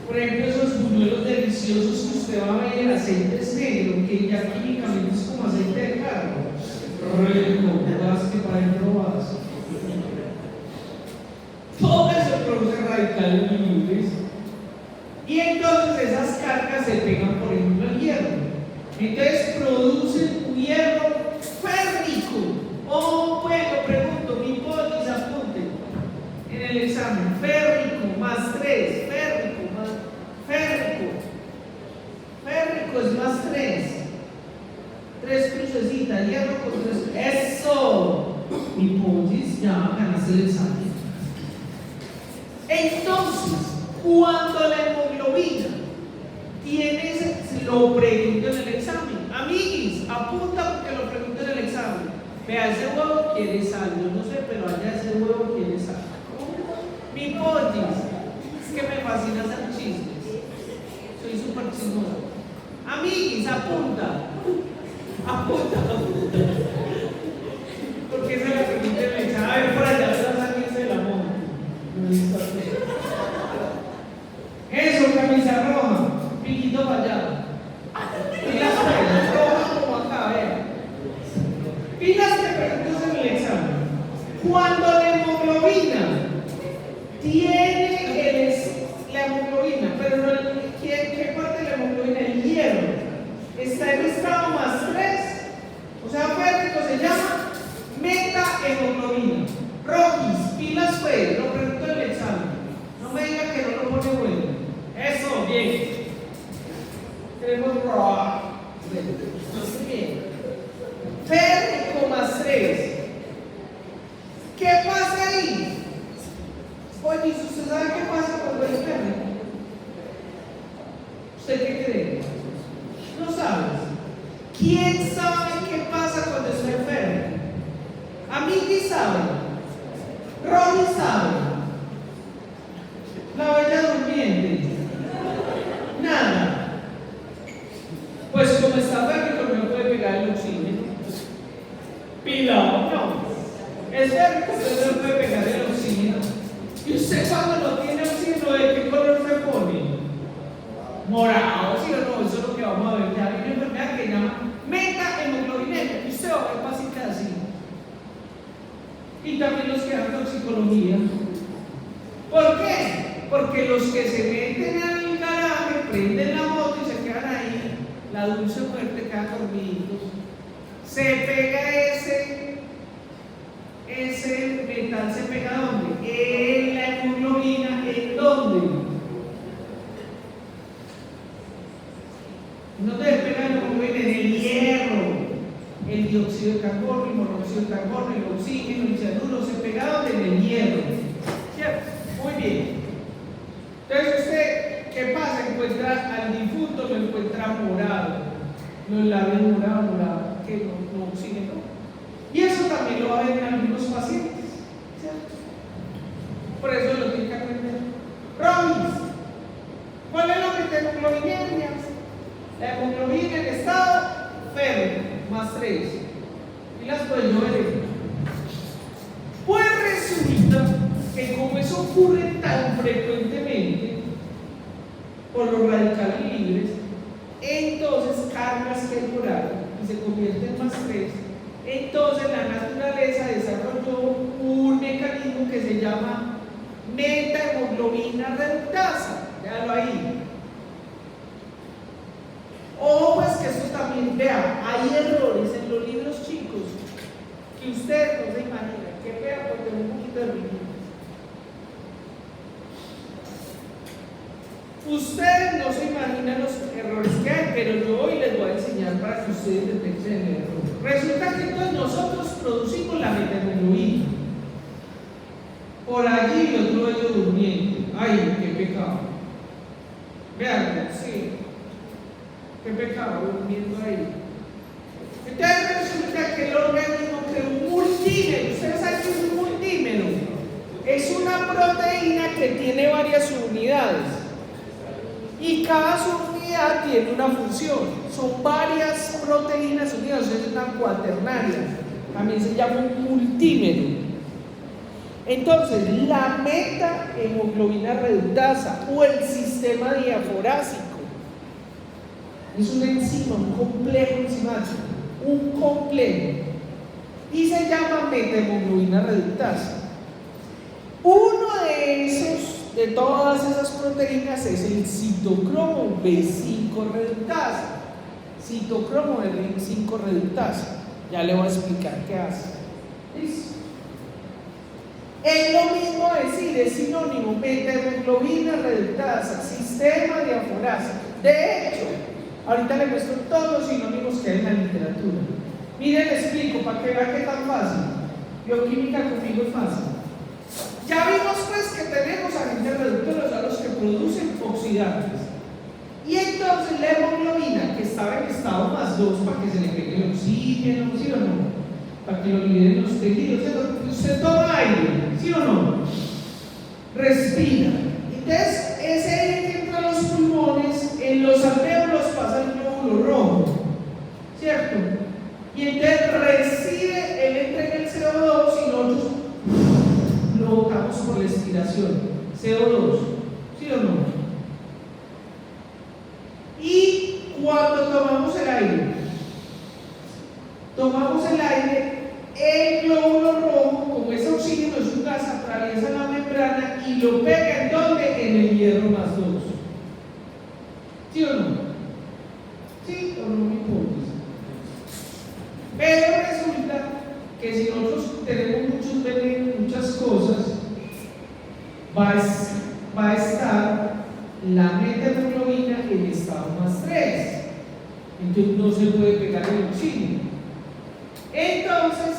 por ejemplo, esos buñuelos deliciosos que usted va a ver en aceites negros, que ya químicamente es como aceite de carro. Rico, que para adentro vas. Todo eso produce radicales libres. Y entonces esas cargas se pegan, por ejemplo, al hierro. Entonces producen un hierro férrico. Oh, pues lo pregunto, mi polis, apunte en el examen. Férrico más 3, férrico más férrico. Férrico es más 3. 3 crucecitas, hierro con 3. ¡Eso! Mi polis, ya ganaste el examen. Entonces, cuando la hemoglobina tienes, lo pregunto en el examen. Amiguis, apunta porque lo pregunto en el examen. Vea, ese huevo quiere sal, yo no sé, pero allá ese huevo quiere sal. Mi pollis, es que me fascina hacer chismes. Soy súper chismoso. Amiguis, apunta. Apunta. Porque esa es la pregunta en el examen. A ver, por allá atrás alguien se la monta. Eso, camisa roja, piquito para allá. Pilas roja como acá, vea. Pilas que preguntas en el examen. Cuando la hemoglobina tiene la hemoglobina, pero no, ¿qué parte de la hemoglobina? El hierro. Está en estado más 3, o sea, férrico se llama metahemoglobina. Rojis, pilas pues, lo pregunto en el examen. No me diga que no lo pone bueno. Eso, bien. Queremos roja. Entonces, bien. Férrico más 3. ¿Qué pasa ahí? Oye, ¿usted sabe qué pasa cuando es férrico? ¿Usted qué cree? No sabes. ¿Quién sabe qué pasa cuando está enfermo? A mí ¿qué sabe? Ronnie sabe. La bella durmiente. Nada. Pues como está férrico no puede pegar el oxígeno. Pilado, no. Es férrico, pero no puede pegar el oxígeno. ¿Y usted cuando no tiene oxígeno de qué color se pone? Morado, ¿sí o no? Eso es lo que vamos a ver. Ya hay una enfermedad que se llama metahemoglobinemia. Y usted va a ver básicamente así. Y también los que dan toxicología. ¿Por qué? Porque los que se meten al garaje, prenden la moto y se quedan ahí, la dulce muerte quedan dormidos. Se pega ese metal, se pega ¿dónde? En la hemoglobina, ¿en dónde? No debe pegar la hemoglobina, en el hierro. El dióxido de carbono, el monóxido de carbono, el oxígeno, el cianuro, se pega ¿dónde? En el hierro. ¿Cierto? Muy bien. Entonces usted, ¿qué pasa? Encuentra al difunto, lo encuentra morado, los labios morados, que no oxígeno. Y eso también lo va a ver en algunos pacientes, ¿cierto? Por eso lo tiene que aprender. Romis, ¿cuál es la metahemoglobinemia? La hemoglobina en estado férrico, más 3. Y las puedes ver. Pues resulta que como eso ocurre tan frecuentemente por los radicales libres, entonces cargas que duraron y se convierten en más 3. Entonces la naturaleza desarrolló un mecanismo que se llama metahemoglobina methemoglobina reductasa. Véalo ahí. Ojo, pues que esto también, vea, hay errores en los libros chicos que ustedes no se imaginan. Que vea, porque tengo un poquito de ruido. Ustedes no se imaginan los errores que hay, pero yo hoy les voy a enseñar para que ustedes detecten el error. Resulta que entonces nosotros producimos la methemoglobina. Por allí yo tuve yo durmiendo. Ay, qué pecado. Vean, sí. Qué pecado, durmiendo ahí. Entonces resulta que el organismo creó un multímero. Ustedes saben que es un multímero. Es una proteína que tiene varias unidades. Y cada subunidad tiene una función. Son varias proteínas unidas, es una cuaternaria. También se llama un multímero. Entonces, la methemoglobina reductasa o el sistema diaforásico es una enzima, un complejo enzimático, un complejo, y se llama methemoglobina reductasa. Uno de todas esas proteínas es el citocromo B5 reductasa. Citocromo B5 reductasa. Ya le voy a explicar qué hace. ¿Listo? Es lo mismo decir, es sinónimo, methemoglobina reductasa, sistema diaforásico. De hecho, ahorita le muestro todos los sinónimos que hay en la literatura. Miren, le explico para que vean qué tan fácil. Bioquímica conmigo es fácil. Ya vimos pues que tenemos agentes reductores, a los que producen oxidantes. Y entonces la hemoglobina, que estaba en estado +2 para que se le pegue el oxígeno, ¿sí o no? Para que lo liberen los tejidos. Usted toma aire, ¿sí o no? Respira. Entonces, ese aire que entra a los pulmones, en los alvéolos pasa el glóbulo rojo, ¿cierto? Y entonces recibe, él entra en el CO2 y nosotros lo botamos por la expiración. CO2, ¿sí o no? Y cuando tomamos el aire, el glóbulo rojo, como ese oxígeno es un gas, atraviesa la membrana y lo pega ¿en dónde? En el hierro +2. ¿Sí o no? ¿Sí o no me importa? Pero resulta que si nosotros tenemos muchos venenos, muchas cosas, va a estar la methemoglobina en estado +3. Entonces no se puede pegar el oxígeno. Entonces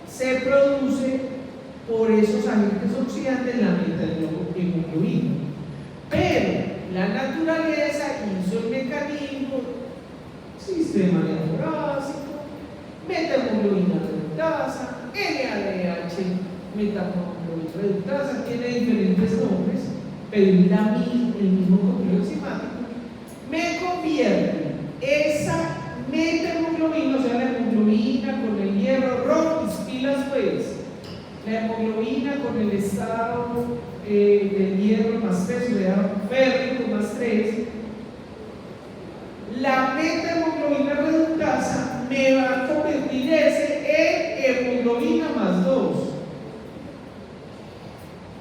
se produce por esos agentes oxidantes la methemoglobina. Pero la naturaleza hizo el mecanismo, sistema diaforásico, methemoglobina reductasa, NADH, methemoglobina reductasa, tiene diferentes nombres, pero el mismo complejo enzimático, me convierte esa methemoglobina, o sea, la hemoglobina con el hierro rojo, mis pilas pues, la hemoglobina con el estado del hierro +3, le da férrico +3, la methemoglobina reductasa me va a convertir ese en hemoglobina +2.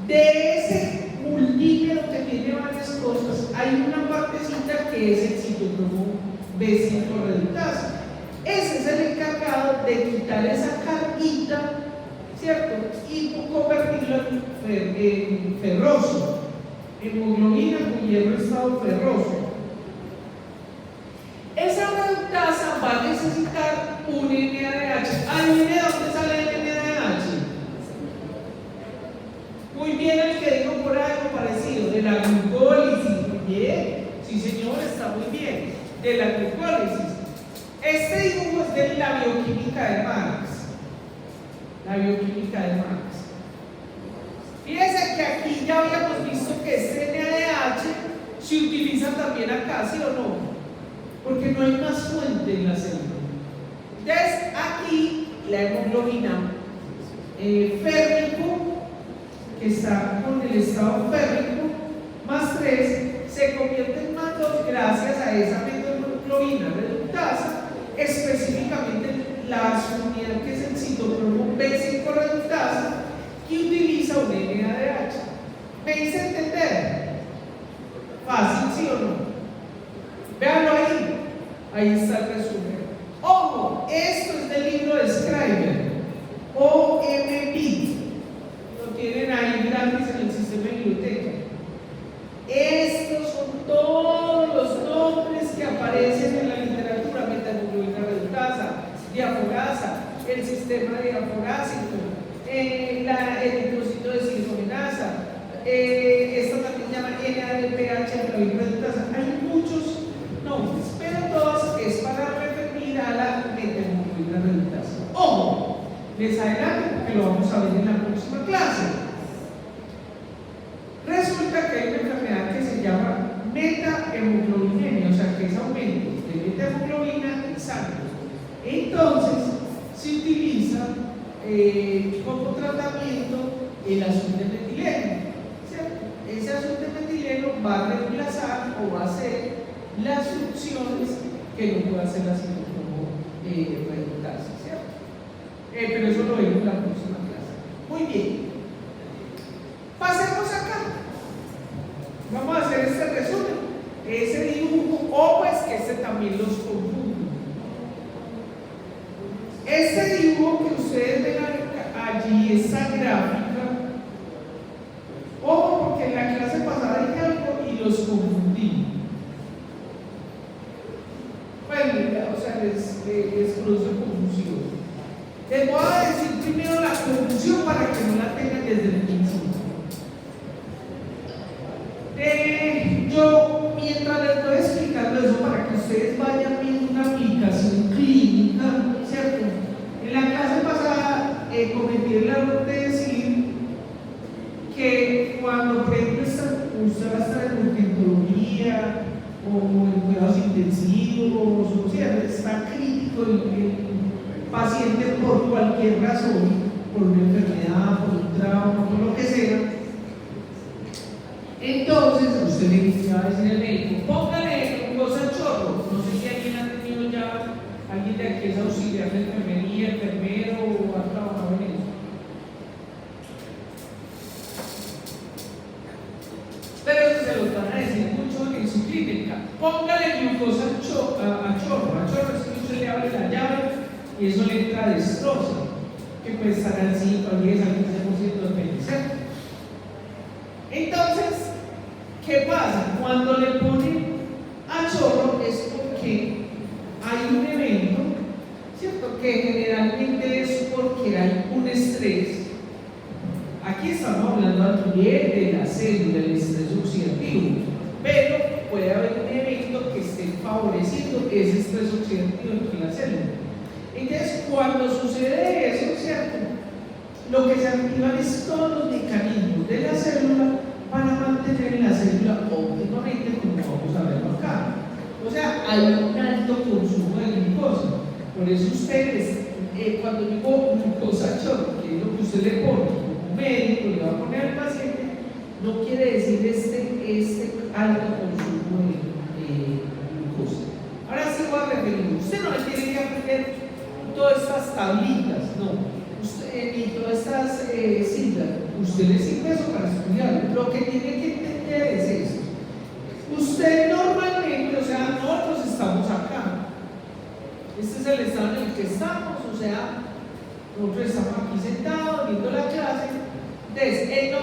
De ese multímero que tiene varias cosas, hay una partecita que es el citocromo B5 reductasa. Ese es el encargado de quitar esa carguita, ¿cierto? Y convertirlo en ferroso. Hemoglobina con hierro estado ferroso. Esa reductasa va a necesitar un NADH. ¿Adivine de dónde sale el NADH? Muy bien, el que dijo por algo parecido, de la glucólisis. Muy bien, sí señor, está muy bien. De la glucólisis. Este dibujo es de la bioquímica de Marx. La bioquímica de Marx. Fíjense que aquí ya habíamos visto que este NADH se utiliza también acá, ¿sí o no? Porque no hay más fuente en la célula. Entonces, aquí la hemoglobina férrico, que está con el estado férrico, +3, se convierte en +2 gracias a esa methemoglobina reductasa, específicamente la subunidad que es el citocromo B5 reductasa, que utiliza un NADH. Me ¿Me hice entender? Fácil, ¿sí o no? Véanlo ahí. Ahí está el resumen. Ojo, esto es del libro de Scriber, OMB. Lo tienen ahí gratis en el sistema de biblioteca. Estos son todos los nombres que aparecen en la literatura: metahemoglobina redutasa, diaforasa, el sistema diaforásico, el eritrocito deshidrogenasa, esta también se llama NADPH, redutasa. Hay muchos nombres, pero todos es para referir a la metahemoglobina redutasa. Ojo, les adelanto porque lo vamos a ver en la próxima clase. Resulta que hay una enfermedad que se llama metahemoglobinemia, o sea que es aumento de metahemoglobina en sangre. Entonces se utiliza como tratamiento el azul de metileno, ¿cierto? Ese azul de metileno va a reemplazar o va a hacer las funciones que no puede hacer la redutasa, ¿cierto? Pero eso lo vemos en la próxima clase. Muy bien. Pasemos acá. Vamos a hacer este resumen. Ese dibujo, o pues que este también los confunde. Este dibujo que ustedes ven allí, esta gráfica, ojo porque en la clase pasada dije algo y los confundí. Bueno, o sea, les produce confusión. Les voy a decir primero la confusión para que no la tengan desde el principio. Yo, mientras les voy explicando eso, para que ustedes vayan viendo una aplicación clínica, ¿cierto? En la clase pasada cometí el error de decir que cuando, por ejemplo, usted va a estar en urgentología o en cuidados intensivos, o sea, está crítico el paciente por cualquier razón, por una enfermedad, por un trauma, por lo que sea. Entonces, usted le va a decir al médico: póngale glucosa al chorro. No sé si alguien ha tenido ya, alguien de aquí es auxiliar de enfermería, enfermero o ha trabajado en eso. Pero eso se lo van a decir mucho en su clínica. Póngale glucosa a chorro. A chorro es que usted le abre la llave y eso le entra destroza, que puede estar al 5, al 10, al 15% de PNC. Entonces, ¿qué pasa? Cuando le ponen a chorro es porque hay un evento, ¿cierto? Que generalmente es porque hay un estrés. Aquí estamos hablando al nivel de la célula, del estrés oxidativo, pero puede haber un evento que esté favoreciendo ese estrés oxidativo dentro de la célula. Entonces, cuando sucede eso, ¿cierto? Lo que se activan es todos los mecanismos de la célula para mantener la célula óptimamente, como vamos a verlo acá. O sea, hay un alto consumo de glucosa. Por eso ustedes, cuando digo glucosa chorro, que es lo que usted le pone como médico, le va a poner al paciente, no quiere decir este alto consumo de glucosa. Ahora sí voy a referir. Usted no le tiene que aprender todas estas tablitas, no. Ni todas estas siglas, usted le sirve eso para estudiar. Lo que tiene que entender es esto: usted normalmente, o sea, nosotros estamos acá, este es el estado en el que estamos, o sea, nosotros estamos aquí sentados viendo la clase. Entonces, el 90%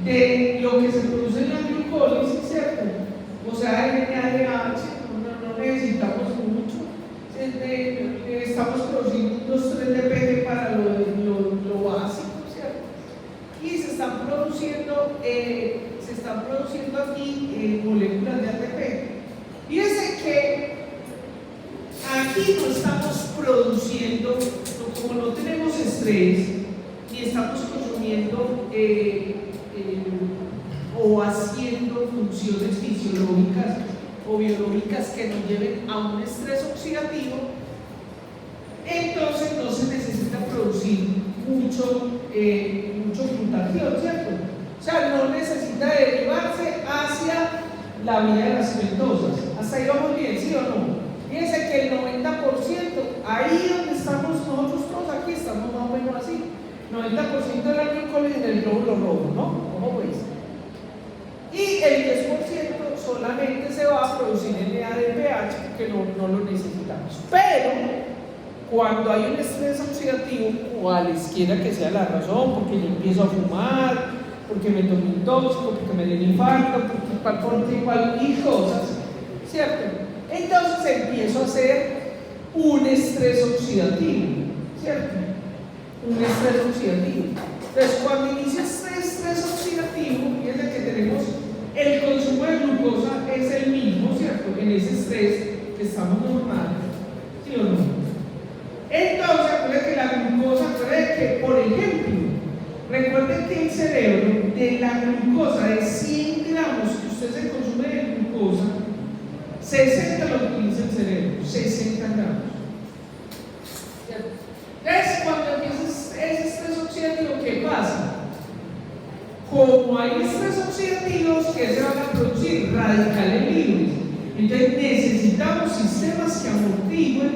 de lo que se produce en la glucólisis, ¿cierto? O sea, el NADH, no necesitamos mucho. Estamos produciendo un 2-3 de pH para lo básico, ¿cierto? Y se están produciendo aquí moléculas de ATP. Fíjense que aquí no estamos produciendo, como no tenemos estrés, ni estamos consumiendo o haciendo funciones fisiológicas o biológicas que nos lleven a un estrés oxidativo, entonces no se necesita producir mucho glutatión, ¿cierto? O sea, no necesita derivarse hacia la vía de las pentosas. Hasta ahí vamos bien, ¿sí o no? Fíjense que el 90%, ahí donde estamos nosotros todos aquí, estamos más o menos así. 90% de la glucosa en el glóbulo rojo, ¿no? ¿Cómo ves? Y el 10% solamente se va a producir en NADPH porque no lo necesitamos. Pero cuando hay un estrés oxidativo, cualesquiera que sea la razón, porque yo empiezo a fumar, porque me tomo un tóxico, porque me dio un infarto, porque cualquier cosas, ¿cierto? Entonces empiezo a hacer un estrés oxidativo, ¿cierto? Un estrés oxidativo. Entonces, cuando inicia este estrés oxidativo, fíjense que tenemos el consumo de glucosa es el mismo, ¿cierto? En ese estrés que estamos normales, ¿sí o no? Entonces, acuérdense que la glucosa, acuérdense que, por ejemplo, recuerden que el cerebro, de la glucosa de 100 gramos que usted se consume de glucosa, 60 lo utiliza el cerebro, 60 gramos. Entonces, cuando empieza ese estrés oxidativo, ¿qué pasa? Como hay estrés oxidativos, ¿qué se van a producir? Radicales libres. Entonces necesitamos sistemas que amortiguen,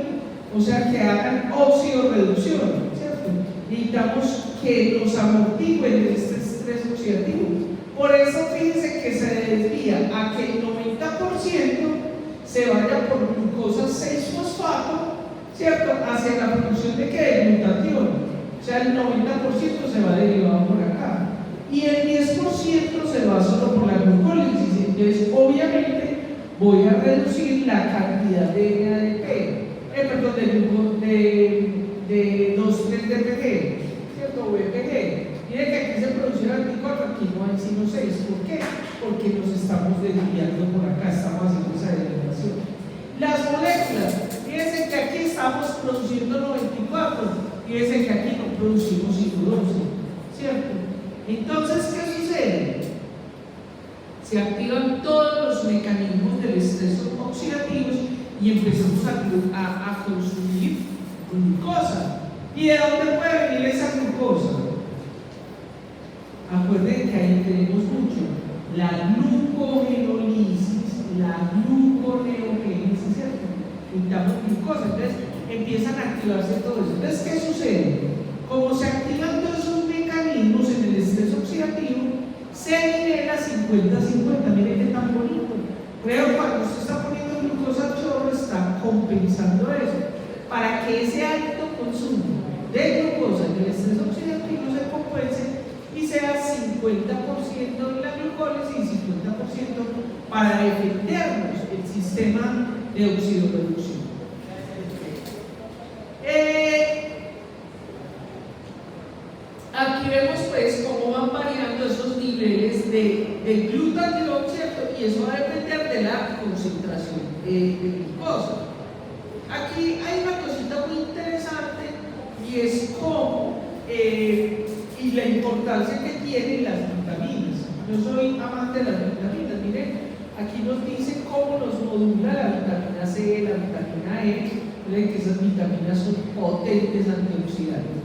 o sea, que hagan oxidorreducción, ¿cierto? Necesitamos que nos amortiguen este estrés oxidativo. Por eso fíjense que se desvía a que el 90% se vaya por glucosa 6-fosfato, ¿cierto? Hacia la producción de ¿qué? De glutatión. O sea, el 90% se va derivado por acá. Y el 10% se va solo por la glucólisis. Entonces, obviamente, voy a reducir la cantidad de NADP, perdón, de 2,3-DPG, ¿cierto? O BPG. Miren que aquí se produce el anticuerpo, aquí no hay sino 6. ¿Por qué? Porque nos estamos desviando por acá, estamos haciendo esa derivación. Las moléculas, fíjense que aquí estamos produciendo 94, fíjense que aquí no producimos sino 12, ¿cierto? Entonces, ¿qué sucede? Se activan todos los mecanismos del estrés oxidativo y empezamos a consumir glucosa. ¿Y de dónde puede venir esa glucosa? Acuérdense que ahí tenemos mucho. La glucogenolisis, la gluconeogénesis, ¿cierto? Necesitamos glucosa, entonces empiezan a activarse todo eso. Entonces, ¿qué sucede? Como se activan todos esos mecanismos en el estrés oxidativo, se nivela 50-50. Miren qué tan bonito. Pero cuando usted está poniendo glucosa al chorro, está compensando eso para que ese alto consumo de glucosa en el estrés oxidativo se compense y sea 50% de la glucólisis y 50% para defendernos el sistema de oxidorreducción. Aquí vemos pues cómo van variando esos niveles de glutatión, ¿cierto? Y eso va a depender de la concentración de glucosa. Aquí hay una cosita muy interesante y es cómo y la importancia que tienen las vitaminas. Yo soy amante de las vitaminas. Miren, aquí nos dice cómo nos modula la vitamina C, la vitamina E. Miren que esas vitaminas son potentes antioxidantes.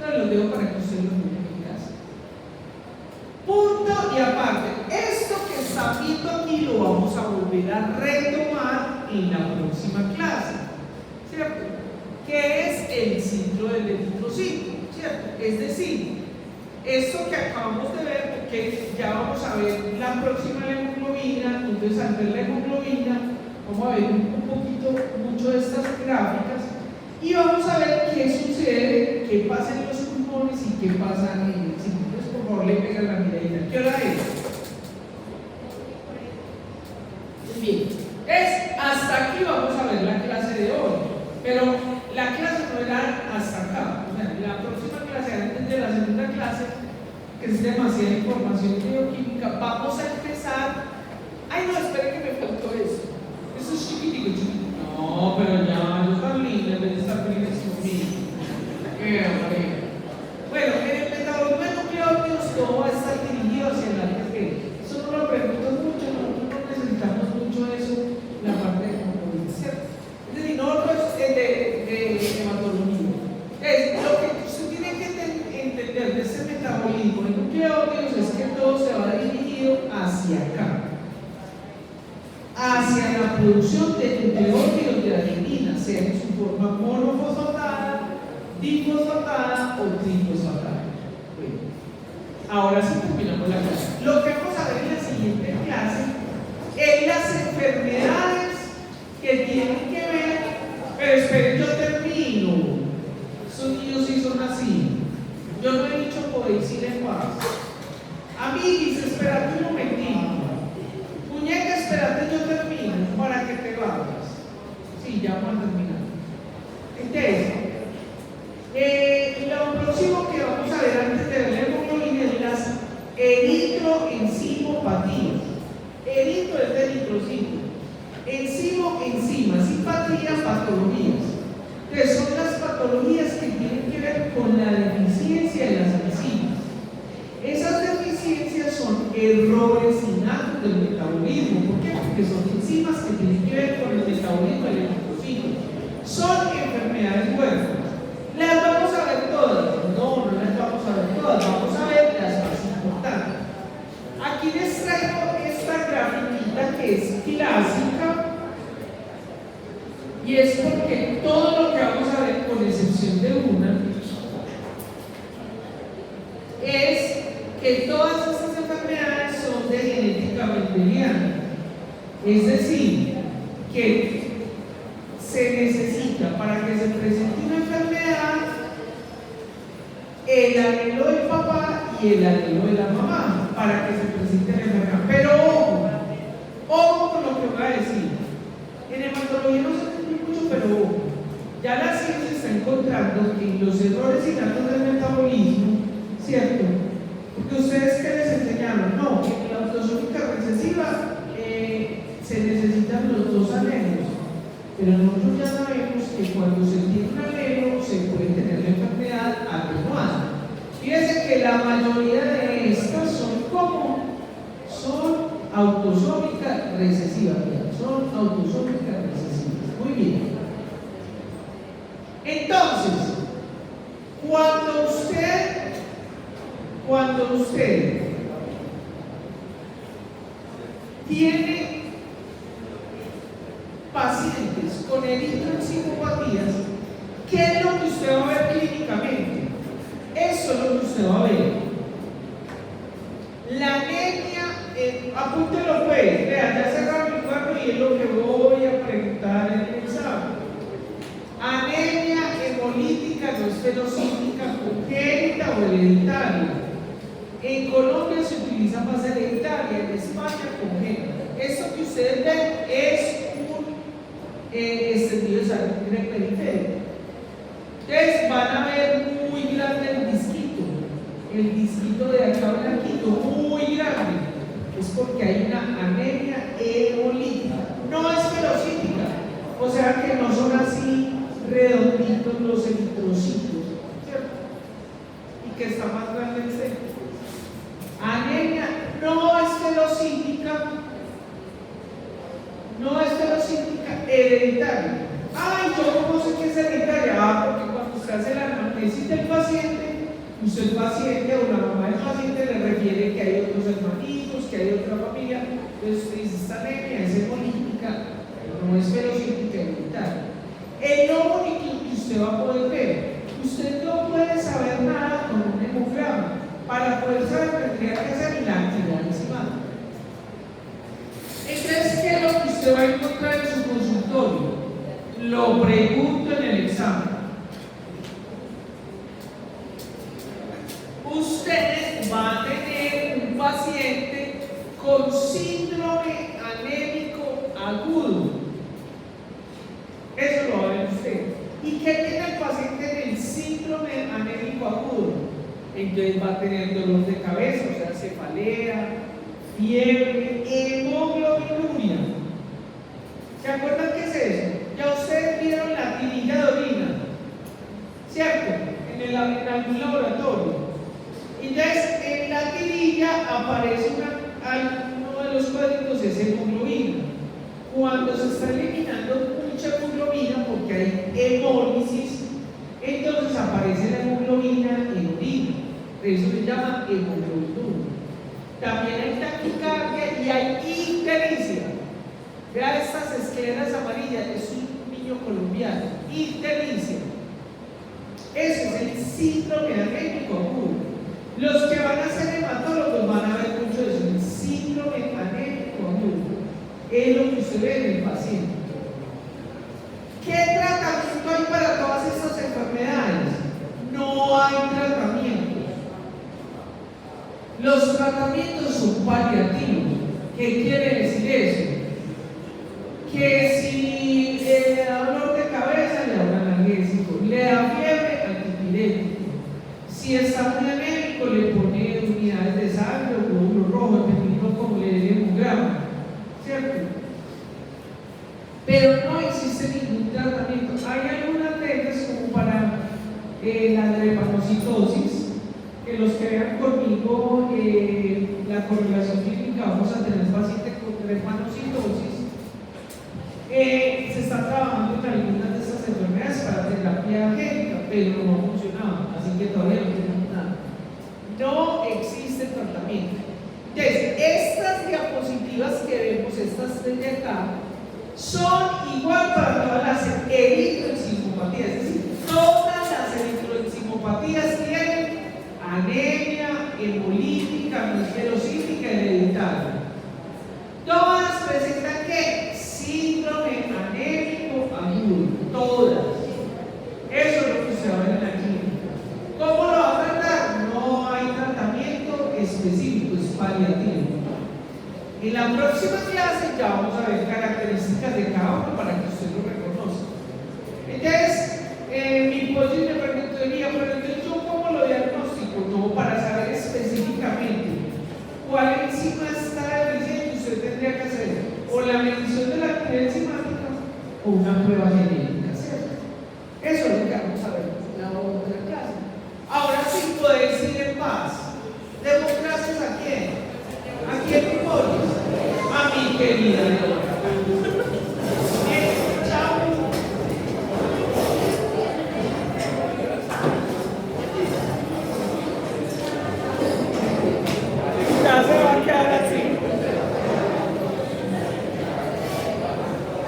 Los dejo para que ustedes lo miren en casa. Punto y aparte, esto que está viendo aquí lo vamos a volver a retomar en la próxima clase, ¿cierto? Que es el ciclo del eritrocito, ¿cierto? Es decir, esto que acabamos de ver, porque ya vamos a ver la próxima la hemoglobina. Entonces, al ver la hemoglobina, vamos a ver un poquito, mucho de estas gráficas. Y vamos a ver qué sucede, qué pasa en los pulmones y qué pasa en el ciclo. Entonces, por favor, le pegan la miradita. ¿Qué hora es? Bien, hasta aquí vamos a ver la clase de hoy. Pero la clase no era hasta acá. O sea, la próxima clase, antes de la segunda clase, que es demasiada información bioquímica, vamos a empezar. Ay, no, espere que me faltó eso. Eso es chiquitico, chiquitico. No, pero ya, yo tan linda, en vez de estar feliz conmigo. Bueno, en el metabolismo de nucleótidos todo va a estar dirigido hacia el área G. Eso no lo pregunto mucho, nosotros no necesitamos mucho eso, la parte de componentes, ¿cierto? Es decir, no es de hematología. Lo que usted tiene que entender de este metabolismo de nucleótidos es que todo se va dirigido hacia acá, hacia la producción de nucleótidos de adenina, sea en su forma monofosfatada, difosfatada o trifosfatada. Ahora sí terminamos la clase. Lo que vamos a ver en la siguiente clase es las enfermedades que tienen que ver, pero esperen, yo termino. Esos niños sí son así. Yo no he dicho podéis ir en paz. Amiguis, espérate un momentito. Muñeca, espérate, yo termino para que te vayas. Sí, ya vamos a terminar. Entonces, lo próximo que vamos a ver antes de ver la hemoglobina es las eritroencimopatías. Erito es de eritrocito. Enzima, simpatía, patologías. Entonces, son las patologías que tienen que ver con la deficiencia de las enzimas. Esas deficiencias son errores innatos del metabolismo. ¿Por qué? Porque son enzimas que tienen que ver con el metabolismo del eritrocito. Son enfermedades huérfanas. ¿Las vamos a ver todas? No, no las vamos a ver todas. Vamos a ver las más importantes. Aquí les traigo esta grafiquita que es clásica. Y es porque todo lo que vamos a ver, con excepción de una, es que todas estas enfermedades son de genética mendeliana. Es decir, que se necesita para que se presente una enfermedad el alelo del papá y el alelo de la mamá para que se presente la enfermedad. Pero ojo con lo que voy a decir. En hematología no se entiende mucho, pero ojo. Ya la ciencia está encontrando que los errores innatos del metabolismo, ¿cierto? Porque ustedes que les enseñaron, no, en la autosómica recesiva se necesitan los dos alelos. Pero nosotros ya sabemos que cuando se tiene un alelo se puede tener la enfermedad atenuada. Fíjense que la mayoría de estas son autosómicas recesivas. Son autosómicas recesivas. Muy bien. Entonces, cuando usted tiene pacientes con eritroencimopatías, ¿qué es lo que usted va a ver clínicamente? Eso es lo que usted va a ver. La anemia, apúntelo pues, vean, ya cerraron mi cuadro y es lo que voy a preguntar en el examen. Anemia hemolítica no esferocítica, congénita o hereditaria. En Colombia se utiliza más hereditaria, en España congénita. Esto que ustedes ven es extendido de sangre periférica. Entonces van a ver muy grande el disquito de acá blanquito, muy grande. Es porque hay una anemia hemolítica, no esferocítica, o sea que no son así redonditos los eritrocitos, ¿cierto? Y que está más grande el centro. Anemia no esferocítica, hereditaria. Ay, yo cómo sé que es hereditaria. Porque cuando usted hace la anamnesis del paciente, usted el paciente o la mamá del paciente le refiere que hay otros hermanitos, que hay otra familia. Entonces usted dice, esta anemia es hemolítica, no es ferocítica, hereditaria. El lo único que usted va a poder ver, usted no puede saber nada con un hemograma. Para poder saber, tendría que hacer la actividad enzimática. Entonces, ¿qué es lo que usted va a encontrar en su consultorio? Lo pregunto en el examen. Ustedes van a tener un paciente con síndrome anémico agudo. Eso lo va a ver usted. ¿Y qué tiene el paciente en el síndrome anémico agudo? Entonces va a tener dolor de cabeza, o sea, cefalea, fiebre, hemoglobinuria. ¿Se acuerdan qué es eso? Ya ustedes vieron la tirilla de orina, ¿cierto? En algún laboratorio. Entonces, en la tirilla aparece uno de los cuadritos es hemoglobina. Cuando se está eliminando mucha hemoglobina, porque hay hemólisis, entonces aparece la hemoglobina en orina. Eso se llama hemoglobina. También hay taquicardia y hay ictericia. Vea estas escleras amarillas, es un niño colombiano. Ictericia. Ese es el síndrome anémico agudo. Los que van a hacer es lo que usted ve en el paciente. ¿Qué tratamiento hay para todas estas enfermedades? No hay tratamientos. Los tratamientos son paliativos. ¿Qué quiere decir eso? Que si le da dolor de cabeza, le da un analgésico, le da fiebre, antipirético. Si está muy anémico, le pone unidades de sangre o glóbulos rojos, dependiendo cómo le dé un gramo, ¿cierto? Pero no existe ningún tratamiento. Hay algunas leyes como para la drepanocitosis, que los que vean conmigo la correlación clínica, vamos a tener pacientes con drepanocitosis. Se está trabajando en algunas de estas enfermedades para terapia génica, pero no ha funcionado, así que todavía no tenemos nada. No existe tratamiento. Entonces, estas diapositivas que vemos, estas de acá, son igual para todas las eritroencefalopatías, es decir, todas las eritroencefalopatías tienen anemia hemolítica, angiosítica hereditaria. Todas presentan ¿qué? Síndrome anémico agudo, todas. Eso es lo que se va a ver en la clínica. ¿Cómo lo va a tratar? No hay tratamiento específico, es paliativo. En la próxima clase ya vamos a ver características de cada uno para que usted lo reconozca. Entonces, mi posible pregunta diría, pero entonces yo ¿cómo lo diagnostico? No, para saber específicamente cuál enzima está deficiente, usted tendría que hacer o la medición de la actividad enzimática o una prueba genética.